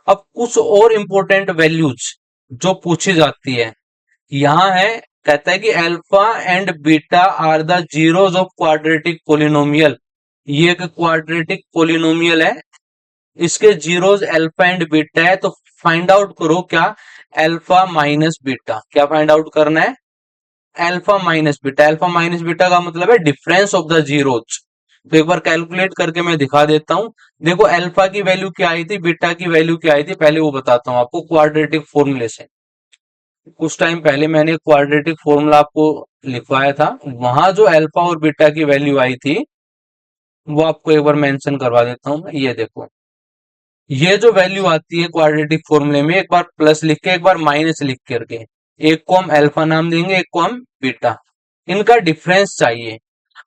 अब कुछ और इंपॉर्टेंट वैल्यूज जो पूछी जाती है, यहाँ है, कहता है कि alpha and beta are the zeros of quadratic polynomial. ये एक क्वाड्रेटिक पोलिनोमियल है, इसके जीरोज अल्फा एंड बीटा है। तो फाइंड आउट करो क्या, अल्फा माइनस बीटा, क्या फाइंड आउट करना है, alpha minus beta. Alpha minus beta का मतलब है डिफरेंस ऑफ द जीरोज। तो एक बार कैलकुलेट करके मैं दिखा देता हूं। देखो अल्फा की वैल्यू क्या आई थी, बीटा की वैल्यू क्या आई थी, पहले वो बताता हूं आपको क्वाड्रेटिक फॉर्मूले से। कुछ टाइम पहले मैंने क्वाड्रेटिक फॉर्मूला आपको लिखवाया था, वहां जो अल्फा और बीटा की वैल्यू आई थी वो आपको एक बार मेंशन करवा देता हूं मैं। ये देखो, ये जो वैल्यू आती है क्वाड्रेटिक फॉर्मूले में, एक बार प्लस लिख के एक बार माइनस लिख करके, एक को हम अल्फा नाम देंगे, एक को हम बीटा। इनका डिफरेंस चाहिए।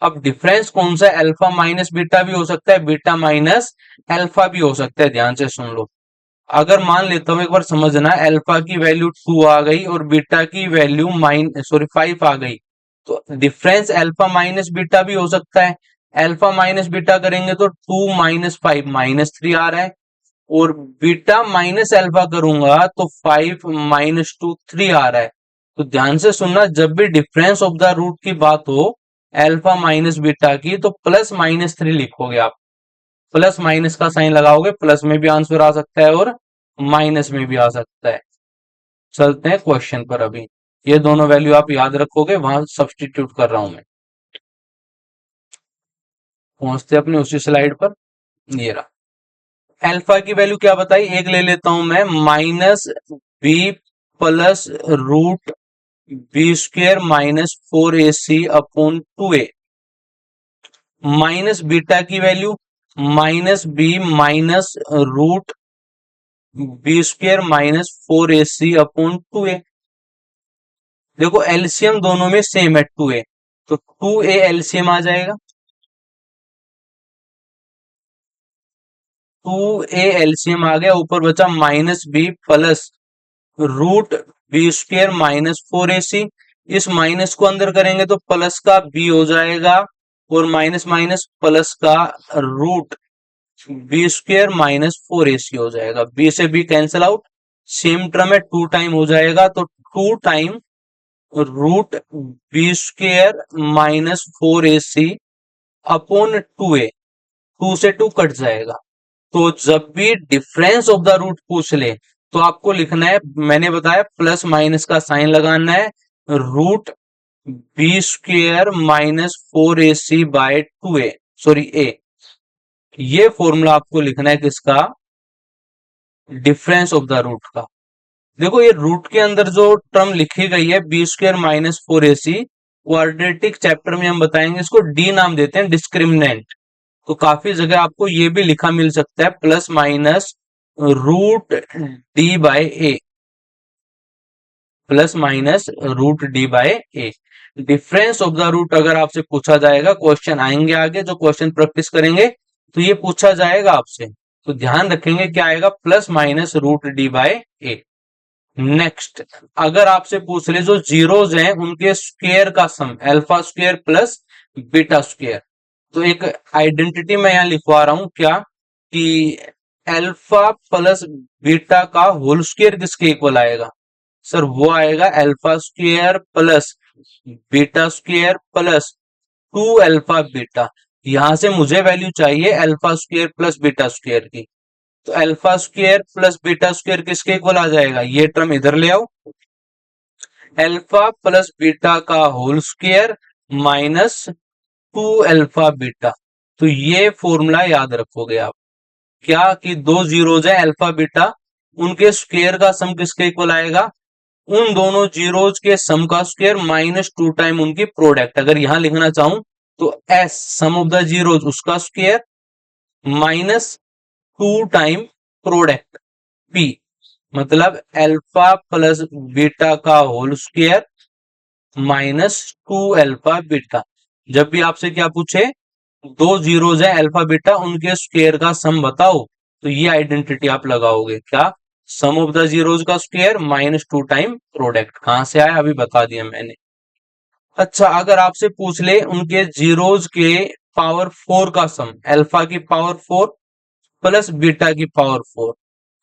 अब डिफरेंस कौन सा है, अल्फा माइनस बीटा भी हो सकता है, बीटा माइनस अल्फा भी हो सकता है। ध्यान से सुन लो। अगर मान लेता हूं, एक बार समझना, अल्फा की वैल्यू 2 आ गई और बीटा की वैल्यू 5 आ गई, तो डिफरेंस अल्फा माइनस बीटा भी हो सकता है। अल्फा माइनस बीटा करेंगे तो 2 - 5 -3 आ रहा है, और बीटा माइनस अल्फा करूंगा तो 5 - 2 3 आ रहा है। तो ध्यान से सुनना, जब भी डिफरेंस ऑफ द रूट की बात हो अल्फा माइनस बीटा की, तो +-3 लिखोगे आप। प्लस माइनस का साइन लगाओगे, प्लस में भी आंसर आ सकता है और माइनस में भी आ सकता है। चलते हैं क्वेश्चन पर। अभी ये दोनों वैल्यू आप याद रखोगे, वहां सब्सटीट्यूट कर रहा हूं मैं। पहुंचते अपने उसी स्लाइड पर, ये रहा। अल्फा की वैल्यू क्या बताई, एक ले लेता हूं मैं, -b plus √b² -4ac/2a। Minus beta की value -b - B square minus 4ac upon 2a। देखो एलसीएम दोनों में सेम है 2a, तो 2a एलसीएम आ जाएगा। 2a एलसीएम आ गया, ऊपर बचा minus b plus root b square minus 4ac। इस माइनस को अंदर करेंगे तो प्लस का बी हो जाएगा, और माइनस माइनस प्लस का root b square minus 4ac हो जाएगा। बी से b cancel out, same term है 2 टाइम हो जाएगा, तो 2 time root b square minus 4ac upon 2a। 2 से 2 कट जाएगा। तो जब भी डिफरेंस ऑफ द रूट पूछ ले तो आपको लिखना है, मैंने बताया प्लस माइनस का साइन लगाना है, root b square minus 4ac by 2a, sorry a। ये फॉर्मूला आपको लिखना है किसका, डिफरेंस ऑफ द रूट का। देखो ये रूट के अंदर जो टर्म लिखी गई है b square minus 4ac, quadratic chapter में हम बताएंगे, इसको डी नाम देते हैं, डिस्क्रिमिनेंट। तो काफी जगह आपको ये भी लिखा मिल सकता है, plus minus root D by a, plus minus root D by a. Difference of the root अगर आपसे पूछा जाएगा, क्वेश्चन आएंगे आगे जो क्वेश्चन प्रैक्टिस करेंगे तो ये पूछा जाएगा आपसे, तो ध्यान रखेंगे क्या आएगा, plus minus root D by A. Next, अगर आपसे पूछ ले जो जीरोज हैं उनके स्क्वायर का sum, alpha square plus beta square, तो एक आइडेंटिटी मैं यहां लिखवा रहा हूं क्या, कि अल्फा प्लस बीटा का होल स्क्वायर किसके इक्वल आएगा, सर वो आएगा alpha square plus beta square plus 2 alpha beta. यहां से मुझे वैल्यू चाहिए alpha square plus beta square की, तो alpha square plus beta square किसके इक्वल आ जाएगा, ये टर्म इधर ले आओ, अल्फा प्लस बीटा का whole square minus 2 alpha beta. तो ये फॉर्मूला याद रखोगे आप, क्या कि दो जीरोज है अल्फा बीटा, उनके स्क्वायर का सम किसके इक्वल आएगा, उन दोनों जीरोज के सम का स्क्वायर माइनस 2 टाइम उनकी प्रोडक्ट। अगर यहां लिखना चाहूं तो S sum of the zeros उसका square minus 2 time product P, मतलब अल्फा प्लस बीटा का whole square minus 2 alpha beta. जब भी आपसे क्या पूछे, दो जीरोज है अल्फा बीटा, उनके स्क्वायर का सम बताओ, तो ये आइडेंटिटी आप लगाओगे क्या, सम ऑफ द जीरोज का स्क्वायर माइनस 2 टाइम प्रोडक्ट। कहां से आया अभी बता दिया मैंने। अच्छा, अगर आपसे पूछ ले उनके जीरोज के पावर 4 का सम, अल्फा की पावर 4 प्लस बीटा की पावर 4,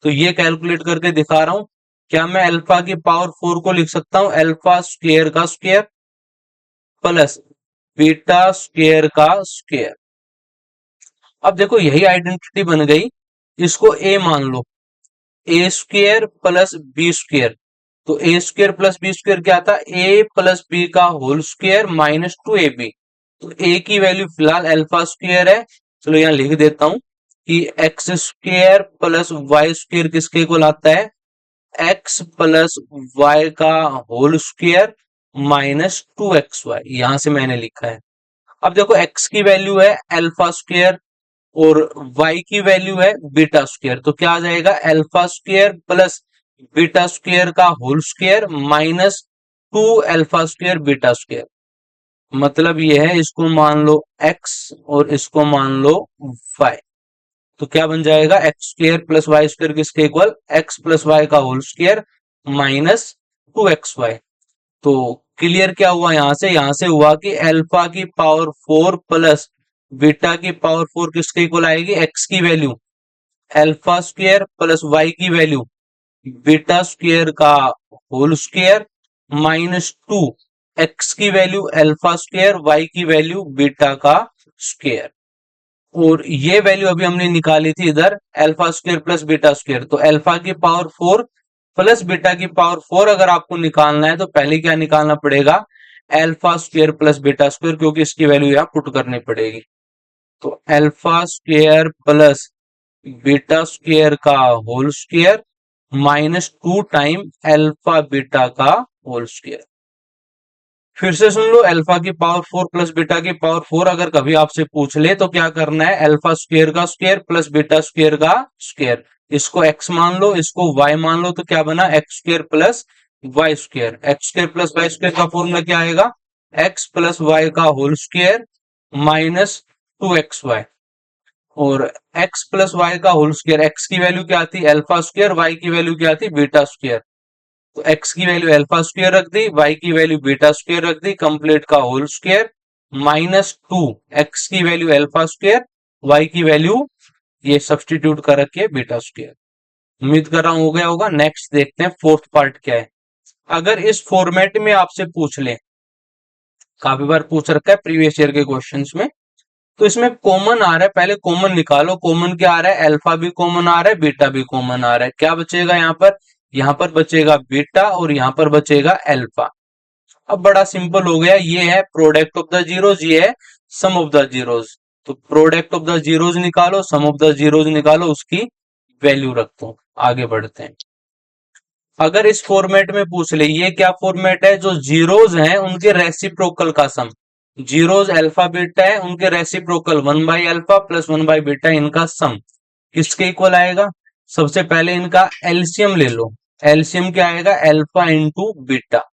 तो ये कैलकुलेट करके दिखा रहा हूं। क्या मैं अल्फा की पावर 4 को लिख सकता हूं अल्फा स्क्वायर का स्क्वायर प्लस बीटा स्क्वायर का स्क्वायर। अब देखो यही आइडेंटिटी बन गई, इसको ए मान लो, ए स्क्वायर प्लस बी स्क्वायर, तो ए स्क्वायर प्लस बी स्क्वायर क्या था, ए प्लस बी का होल स्क्वायर माइनस 2ab। तो ए की वैल्यू फिलहाल अल्फा स्क्वायर है, चलो यहां लिख देता हूं कि x square plus y square किसके इक्वल आता है, एक्स प्लस वाई का होल स्क्वायर माइनस 2xy, यहां से मैंने लिखा है। अब देखो एक्स की वैल्यू है अल्फा स्क्वायर और y की वैल्यू है बीटा स्क्वायर, तो क्या आ जाएगा, alpha square plus beta square का whole square minus 2 alpha square beta square. मतलब ये है, इसको मान लो x और इसको मान लो y, तो क्या बन जाएगा, x square plus y square किसके इक्वल, एक्स प्लस वाई का होल स्क्वायर माइनस 2xy। तो क्लियर क्या हुआ, यहां से हुआ कि अल्फा की पावर 4 प्लस बीटा की पावर 4 किसके इक्वल आएगी, एक्स की value alpha square plus y की वैल्यू बीटा स्क्वायर का होल स्क्वायर माइनस 2, एक्स की वैल्यू अल्फा स्क्वायर, वाई की वैल्यू बीटा का स्क्वायर। और ये वैल्यू अभी हमने निकाली थी इधर alpha square plus beta square, तो अल्फा की पावर 4 प्लस बीटा की पावर 4 अगर आपको निकालना है तो पहले क्या निकालना पड़ेगा, alpha square plus beta square, क्योंकि इसकी वैल्यू यहां पुट करनी पड़ेगी। तो alpha square plus beta square का whole square minus 2 time alpha beta का होल स्क्वायर। फिर से सुन लो, अल्फा की पावर 4 प्लस बीटा की पावर 4 अगर कभी आपसे पूछ ले तो क्या करना है, अल्फा स्क्वायर का स्क्वायर प्लस बीटा स्क्वायर का स्क्वायर, इसको x मान लो, इसको y मान लो, तो क्या बना x square plus y square. X square plus y square का फॉर्मूला क्या आएगा, x प्लस वाई का होल स्क्वायर माइनस 2xy। और x प्लस वाई का होल स्क्वायर, x की वैल्यू क्या थी अल्फा स्क्वायर, y की वैल्यू क्या थी बीटा स्क्वायर। तो x की वैल्यू अल्फा स्क्वायर रख दी, y की वैल्यू बीटा स्क्वायर रख दी, कंप्लीट का होल स्क्वायर माइनस 2, x की वैल्यू अल्फा स्क्वायर, y की वैल्यू ये सब्सटीट्यूट कर रखी है बीटा स्क्वायर। उम्मीद कर रहा हूं हो गया होगा। नेक्स्ट देखते हैं फोर्थ पार्ट क्या है। अगर इस फॉर्मेट में आपसे पूछ ले, काफी बार पूछ रखा है प्रीवियस ईयर के क्वेश्चंस में, तो इसमें कॉमन आ रहा है, पहले कॉमन निकालो। कॉमन क्या आ रहा है, अल्फा भी कॉमन आ रहा है, बीटा भी कॉमन आ रहा है। क्या बचेगा यहाँ पर, यहाँ पर बचेगा बीटा और यहाँ पर बचेगा अल्फा। अब बड़ा सिंपल हो गया, ये है प्रोडक्ट ऑफ द जीरोज, ये है सम ऑफ द जीरोज। तो प्रोडक्ट ऑफ द जीरोज निकालो, सम ऑफ द जीरोज निकालो, उसकी वैल्यू रखते हैं। आगे बढ़ते हैं। अगर इस फॉर्मेट में पूछ ले, ये क्या फॉर्मेट है, जो जीरोज हैं उनके रेसिप्रोकल का सम। जीरोज अल्फा बीटा है, उनके रेसिप्रोकल 1/अल्फा प्लस 1/बीटा, इनका सम किसके इक्वल आएगा। सबसे पहले इनका एलसीएम ले लो। एलसीएम क्या आएगा, अल्फा इंटू बीटा।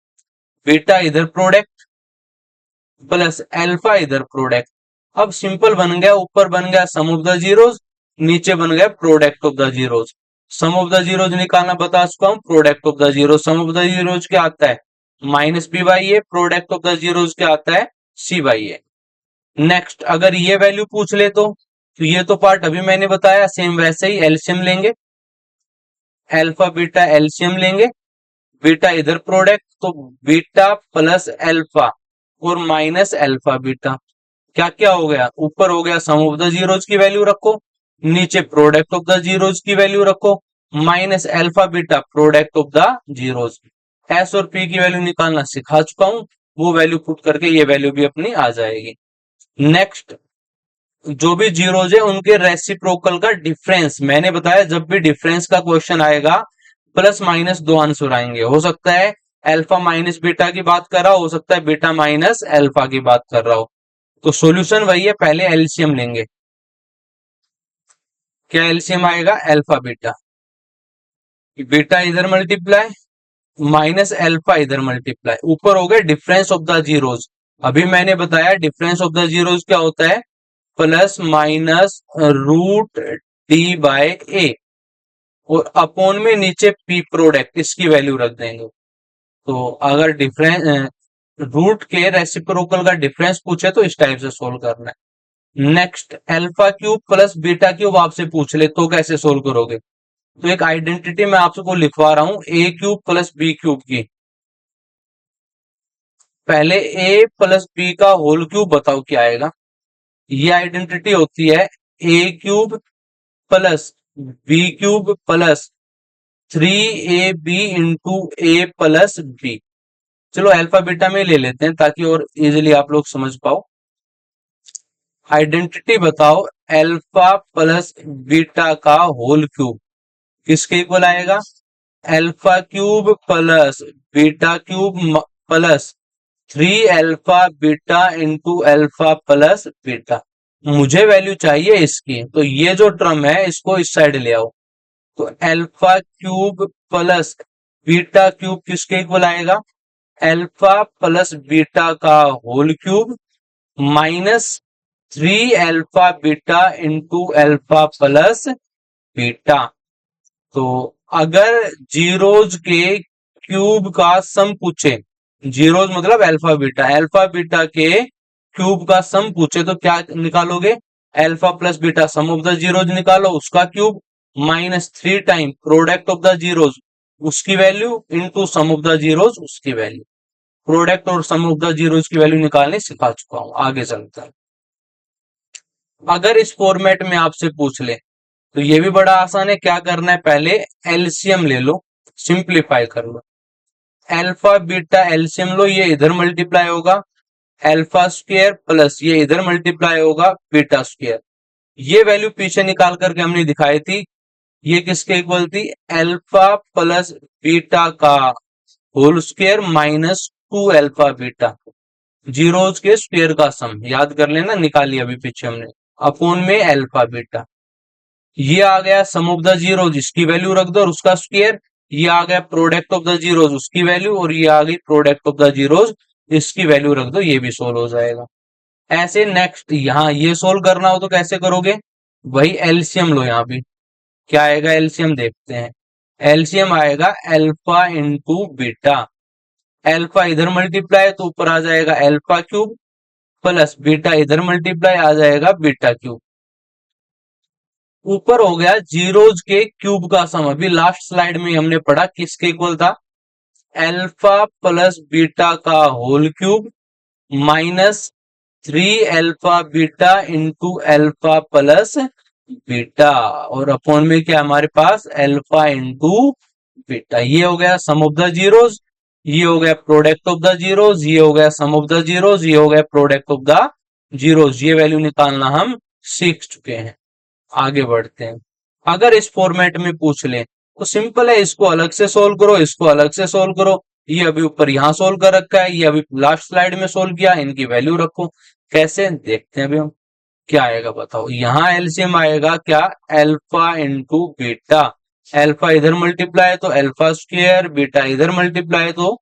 बीटा इधर प्रोडक्ट प्लस अल्फा इधर प्रोडक्ट। अब सिंपल बन गया, ऊपर बन गया सम ऑफ द जीरोज, नीचे बन गया product of the zeros. Sum of the zeros निकालना बता चुका हूं, product of the zeros, sum of the zeros क्या आता है minus B by a, product of the zeros क्या आता है सी बाई ए। नेक्स्ट अगर ये वैल्यू पूछ ले तो ये तो पार्ट अभी मैंने बताया, सेम वैसे ही एलसीएम लेंगे, अल्फा बीटा एलसीएम लेंगे, बीटा इधर प्रोडक्ट, तो बीटा प्लस अल्फा और माइनस अल्फा बीटा। क्या क्या हो गया, ऊपर हो गया सम ऑफ द जीरोज की वैल्यू रखो, नीचे प्रोडक्ट ऑफ द जीरोज की वैल्यू रखो, minus alpha beta product of the zeros. S और पी की वैल्यू निकालना सिखा चुका हूं, वो वैल्यू पुट करके ये वैल्यू भी अपनी आ जाएगी। नेक्स्ट जो भी जीरोज है उनके रेसिप्रोकल का डिफरेंस, मैंने बताया जब भी डिफरेंस का क्वेश्चन आएगा प्लस माइनस दो आंसर आएंगे। हो सकता है अल्फा माइनस बीटा की बात कर रहा हो सकता है बीटा माइनस अल्फा की बात कर रहा हो। तो सॉल्यूशन वही है, पहले एलसीएम लेंगे। क्या एलसीएम आएगा, अल्फा बीटा, बीटा इधर मल्टीप्लाई माइनस अल्फा इधर मल्टीप्लाई, ऊपर हो गए डिफरेंस ऑफ द जीरोज। अभी मैंने बताया डिफरेंस ऑफ द जीरोज क्या होता है, plus minus root D by A, और अपॉन में नीचे पी प्रोडक्ट, इसकी वैल्यू रख देंगे। तो अगर डिफरेंस रूट के रेसिप्रोकल का डिफरेंस पूछे तो इस टाइप से सोल्व करना है। Next alpha cube plus beta cube आपसे पूछ ले तो कैसे सोल्व करोगे, तो एक आइडेंटिटी मैं आपको लिखवा रहा हूं, A cube plus B cube की। पहले ए प्लस बी का होल क्यूब बताओ क्या आएगा। ये आइडेंटिटी होती है A cube plus B cube plus 3ab into A plus B. चलो अल्फा बीटा में ले लेते हैं ताकि और इजीली आप लोग समझ पाओ। आइडेंटिटी बताओ, अल्फा प्लस बीटा का होल क्यूब किसके इक्वल आएगा, alpha cube plus beta cube plus 3 alpha beta into alpha plus beta. मुझे वैल्यू चाहिए इसकी, तो ये जो टर्म है इसको इस साइड ले आओ। तो alpha cube plus beta cube किसके इक्वल आएगा, अल्फा प्लस बीटा का whole cube minus 3 alpha beta into alpha plus beta. तो अगर जीरोज के क्यूब का सम पूछे, जीरोज मतलब अल्फा बीटा के क्यूब का सम पूछे तो क्या निकालोगे, alpha plus beta sum of the zeros निकालो, उसका cube minus 3 time product of the zeros उसकी value into sum of the zeros उसकी वैल्यू। प्रोडक्ट और सम ऑफ द जीरोज की वैल्यू निकालने सिखा चुका हूं, आगे चलता है। अगर इस फॉर्मेट में आपसे पूछ ले तो ये भी बड़ा आसान है, क्या करना है पहले एलसीएम ले लो, सिंप्लीफाई कर लो। अल्फा बीटा एलसीएम लो, ये इधर मल्टीप्लाई होगा अल्फा स्क्वायर प्लस ये इधर मल्टीप्लाई होगा बीटा स्क्वायर। ये वैल्यू पीछे निकाल करके हमने दिखाई थी, ये किसके इक्वल थी, अल्फा प्लस बीटा का whole square minus 2 alpha beta, zeros के स्क्वायर का सम याद कर लेना, निकाली अभी पीछे हमने, अपॉन में अल्फा बीटा। ये आ गया सम ऑफ द जीरोज, इसकी वैल्यू रख दो और उसका स्क्वायर। ये आ गया प्रोडक्ट ऑफ द जीरोज, उसकी वैल्यू, और ये आ गई प्रोडक्ट ऑफ द जीरोज, इसकी वैल्यू रख दो, ये भी सोल्व हो जाएगा। ऐसे नेक्स्ट यहाँ ये सोल्व करना हो तो कैसे करोगे, वही एलसीएम लो। यहाँ भी क्या आएगा, एलसीएम देखते हैं। एलसीएम आएगा अल्फा इंटू बीटा। अल्फा इधर मल्टीप्लाई तो ऊपर आ जाएगा अल्फा क्यूब, प्लस बीटा इधर मल्टीप्लाई आ जाएगा बीटा क्यूब। ऊपर हो गया जीरोज के क्यूब का सम। अभी लास्ट स्लाइड में हमने पढ़ा किसके इक्वल था, अल्फा प्लस बीटा का whole cube minus 3 alpha beta into alpha plus beta, और अपॉन में क्या हमारे पास अल्फा इंटू बीटा। ये हो गया सम ऑफ द जीरोज, ये हो गया प्रोडक्ट ऑफ द जीरोज, ये हो गया सम ऑफ द जीरोज, ये हो गया प्रोडक्ट ऑफ द जीरोज। ये वैल्यू निकालना हम सीख चुके हैं। आगे बढ़ते हैं। अगर इस फॉर्मेट में पूछ ले तो सिंपल है, इसको अलग से सोल्व करो, इसको अलग से सोल्व करो। ये अभी ऊपर यहां सोल्व कर रखा है, ये अभी लास्ट स्लाइड में सोल्व किया, इनकी वैल्यू रखो। कैसे देखते हैं अभी हम, क्या आएगा बताओ। यहाँ एलसीएम आएगा क्या, अल्फा इंटू बीटा। अल्फा इधर मल्टीप्लाई तो अल्फा स्क्वायर, बीटा इधर मल्टीप्लाई तो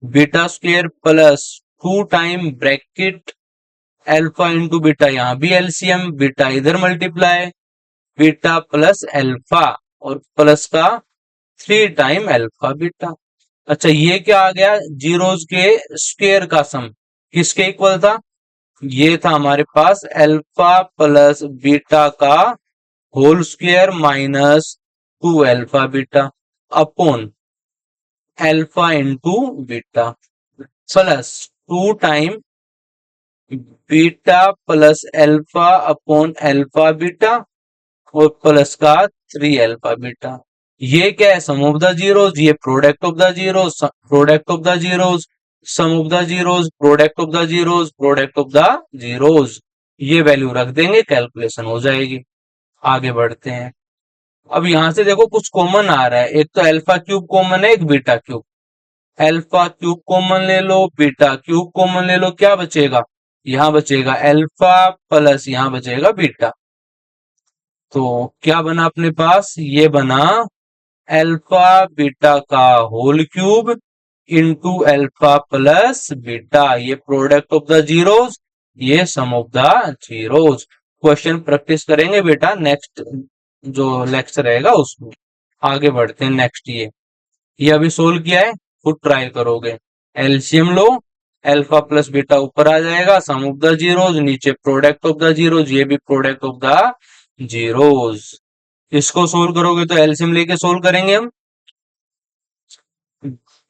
beta square, plus 2 time bracket alpha into beta, यहाँ भी एलसीएम, बीटा इधर मल्टीप्लाई बीटा प्लस अल्फा, और प्लस का 3 टाइम अल्फा बीटा। अच्छा ये क्या आ गया, जीरोज के स्क्वायर का सम किसके इक्वल था, ये था हमारे पास अल्फा प्लस बीटा का whole square minus 2 alpha beta upon alpha into beta plus 2 time beta plus alpha upon alpha beta, और प्लस का 3 अल्फा बीटा। ये क्या है, सम ऑफ द जीरोज, ये product of the zeros, product of the zeros, sum of the zeros, product of the zeros, product of the zeros. ये value रख देंगे, calculation हो जाएगी। आगे बढ़ते हैं। अब यहां से देखो कुछ कॉमन आ रहा है, एक तो अल्फा क्यूब कॉमन है, एक beta cube. Alpha cube common ले लो, बीटा क्यूब कॉमन ले लो, क्या बचेगा, यहाँ बचेगा अल्फा प्लस यहाँ बचेगा बीटा। तो क्या बना अपने पास, ये बना अल्फा बीटा का whole cube into alpha plus beta. ये प्रोडक्ट ऑफ द जीरोज, ये sum of the zeros. Question practice करेंगे बेटा नेक्स्ट जो लेक्चर रहेगा उसमें। आगे बढ़ते हैं नेक्स्ट। ये अभी सोल्व किया है, खुद ट्राई करोगे। एलसीएम लो, अल्फा प्लस बीटा ऊपर आ जाएगा, सम ऑफ द जीरोज, नीचे प्रोडक्ट ऑफ द जीरोज, ये भी प्रोडक्ट ऑफ द जीरोज। इसको सोल्व करोगे तो एलसीएम लेके सोल्व करेंगे हम।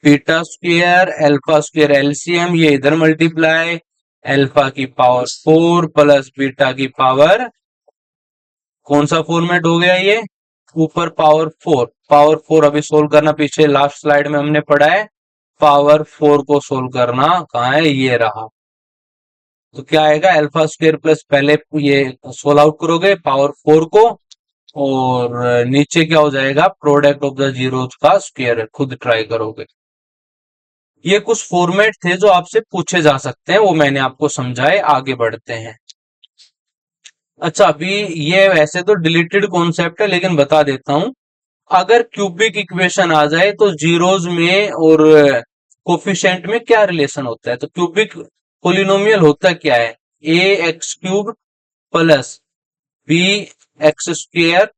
Beta square alpha square LCM, ये इधर मल्टीप्लाई अल्फा की पावर 4 प्लस बीटा की पावर, कौन सा फॉर्मेट हो गया ये, ऊपर पावर 4। पावर 4 अभी सोल्व करना, पीछे लास्ट स्लाइड में हमने पढ़ा है पावर 4 को सोल्व करना, कहाँ है, ये रहा। तो क्या आएगा, अल्फा स्क्वायर प्लस, पहले ये सोल्व आउट करोगे पावर 4 को, और नीचे क्या हो जाएगा, प्रोडक्ट ऑफ द जीरोज का स्क्वायर, खुद ट्राई करोगे। ये कुछ फॉर्मेट थे जो आपसे पूछे जा सकते हैं, वो मैंने आपको समझाए। आगे बढ़ते हैं। अच्छा अभी ये वैसे तो डिलीटेड कॉन्सेप्ट है, लेकिन बता देता हूं। अगर क्यूबिक इक्वेशन आ जाए तो जीरोज में और कोफिशिएंट में क्या रिलेशन होता है, तो क्यूबिक पोलिनोमियल होता क्या है, A X cube plus B X square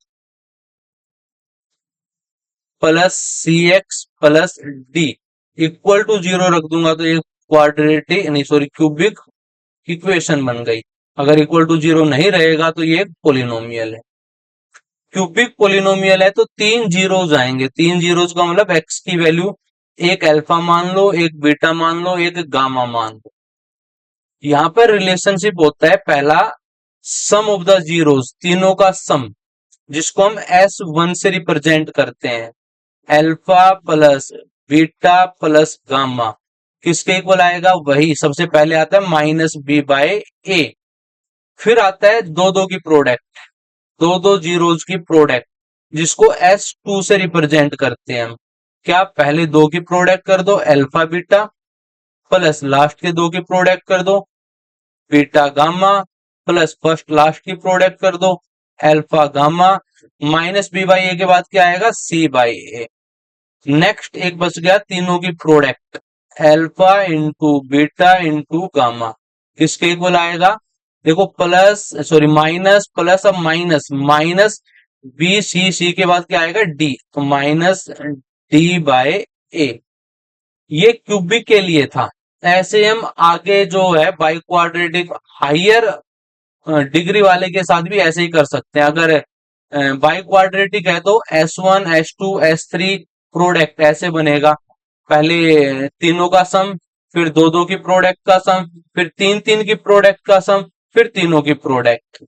plus C X plus D equal to 0 रख दूंगा तो ये क्वाड्रेटिक नहीं सॉरी क्यूबिक इक्वेशन बन गई। अगर इक्वल टू 0 नहीं रहेगा तो ये पोलिनोमियल है। क्यूबिक पोलिनोमियल है तो 3 जीरोज आएंगे, 3 जीरोज का मतलब एक्स की वैल्यू, एक अल्फा मान लो, एक बीटा मान लो, एक गामा मान लो। यहाँ पर रिलेशनशिप होता है पहला, सम ऑफ द जीरोज, तीनों का सम, जिसको हम S1 से रिप्रेजेंट करते हैं। Alpha plus beta plus gamma किसके इक्वल आएगा, वही सबसे पहले आता है माइनस बी बाय ए। फिर आता है दो दो की प्रोडक्ट, दो दो जीरोज की प्रोडक्ट, जिसको S2 से रिप्रेजेंट करते हैं हम। क्या, पहले दो की प्रोडक्ट कर दो अल्फा बीटा, प्लस लास्ट के दो की प्रोडक्ट कर दो beta gamma, plus first last की प्रोडक्ट कर दो alpha gamma minus B by A के बाद क्या आएगा सी बाई ए। नेक्स्ट एक बच गया तीनों की product, alpha into beta into gamma किसके इक्वल आएगा, देखो प्लस सॉरी माइनस प्लस अब माइनस माइनस बी सी के बाद क्या आएगा डी, तो माइनस डी बाय ए। ये क्यूबिक के लिए था। ऐसे हम आगे जो है बाई क्वाड्रेटिक हायर डिग्री वाले के साथ भी ऐसे ही कर सकते हैं। अगर बाई क्वाड्रेटिक है तो S1 S2 S3 प्रोडक्ट ऐसे बनेगा, पहले तीनों का सम, फिर दो दो की प्रोडक्ट का सम, फिर तीन तीन की प्रोडक्ट का सम, फिर तीनों की प्रोडक्ट।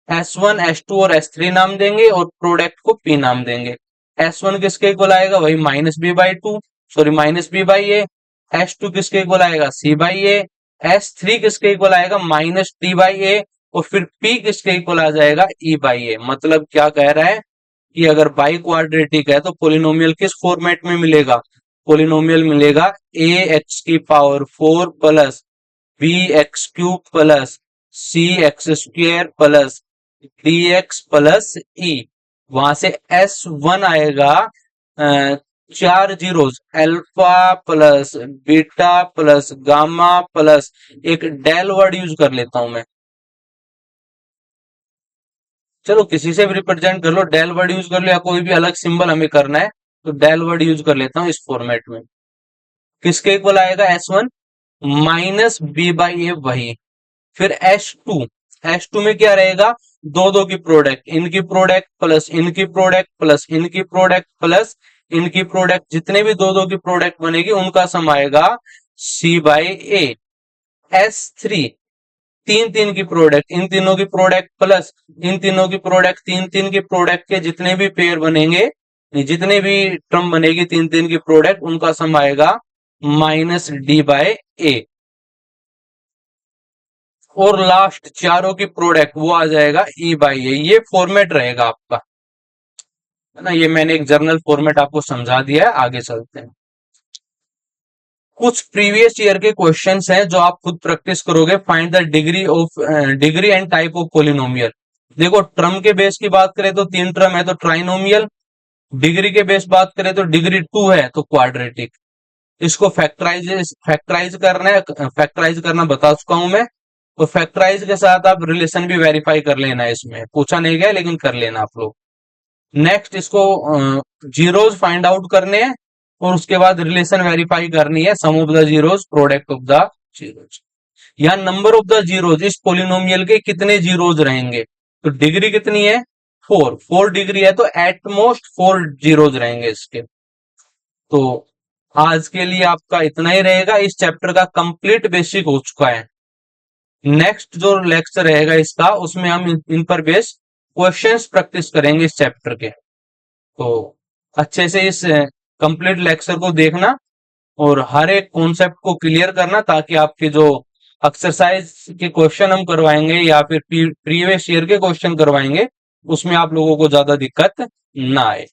S1 S2 और S3 नाम देंगे और प्रोडक्ट को P नाम देंगे। S1 किसके इक्वल आएगा, वही minus B by two sorry minus B by a. S2 किसके इक्वल आएगा C बाई ए। S3 किसके इक्वल आएगा माइनस डी बाई ए और फिर P किसके इक्वल आ जाएगा E बाई ए। मतलब क्या कह रहा है कि अगर बाई क्वाड्रेटिक है तो पोलिनोमियल किस फॉर्मेट में मिलेगा, पोलिनोमियल मिलेगा ए एक्स की power 4 plus B X cube plus C X square plus D X plus E. वहां से S1 आएगा चार zeros alpha plus beta plus gamma plus एक डेल वर्ड यूज कर लेता हूं मैं, चलो किसी से भी रिप्रेजेंट कर लो, डेल वर्ड यूज कर लो या कोई भी अलग सिंबल हमें करना है तो डेल वर्ड यूज कर लेता हूं इस फॉर्मेट में। किसके इक्वल आएगा S1 माइनस बी बाई ए वही, फिर एस टू में क्या रहेगा दो दो की प्रोडक्ट, इनकी प्रोडक्ट प्लस इनकी प्रोडक्ट प्लस इनकी प्रोडक्ट प्लस इनकी प्रोडक्ट, जितने भी दो दो की प्रोडक्ट बनेगी उनका सम आएगा सी बाई ए। S3 तीन तीन की प्रोडक्ट, इन तीनों की प्रोडक्ट प्लस इन तीनों की प्रोडक्ट, तीन तीन की प्रोडक्ट के जितने भी पेयर बनेंगे, जितने भी टर्म बनेगी तीन तीन की प्रोडक्ट उनका सम आएगा माइनस डी बाय ए। और लास्ट चारों की प्रोडक्ट वो आ जाएगा ई बाई ए। ये फॉर्मेट रहेगा आपका, है ना। ये मैंने एक जर्नल फॉर्मेट आपको समझा दिया है, आगे चलते हैं। कुछ प्रीवियस ईयर के क्वेश्चंस हैं जो आप खुद प्रैक्टिस करोगे। Find the degree and type of polynomial. देखो टर्म के बेस की बात करें तो तीन टर्म है तो ट्राइनोमियल, डिग्री के बेस बात करें तो डिग्री 2 है तो क्वाड्रेटिक। इसको फैक्टराइज करना है, फैक्टराइज करना बता चुका हूं मैं। तो फैक्टराइज के साथ आप रिलेशन भी वेरीफाई कर लेना, इसमें पूछा नहीं गया लेकिन कर लेना आप लोग। नेक्स्ट इसको जीरोज फाइंड आउट करने हैं और उसके बाद रिलेशन वेरीफाई करनी है, sum of the zeros product of the zeros. या नंबर ऑफ द जीरोज, इस पोलिनोमियल के कितने जीरोज रहेंगे, तो डिग्री कितनी है 4 डिग्री है तो एटमोस्ट 4 जीरोज रहेंगे इसके। तो आज के लिए आपका इतना ही रहेगा, इस चैप्टर का कंप्लीट बेसिक हो चुका है। नेक्स्ट जो लेक्चर रहेगा इसका उसमें हम इन पर बेस क्वेश्चंस प्रैक्टिस करेंगे इस चैप्टर के। तो अच्छे से इस कंप्लीट लेक्चर को देखना और हर एक कॉन्सेप्ट को क्लियर करना, ताकि आपके जो एक्सरसाइज के क्वेश्चन हम करवाएंगे या फिर प्रीवियस ईयर के क्वेश्चन करवाएंगे उसमें आप लोगों को ज्यादा दिक्कत ना आए।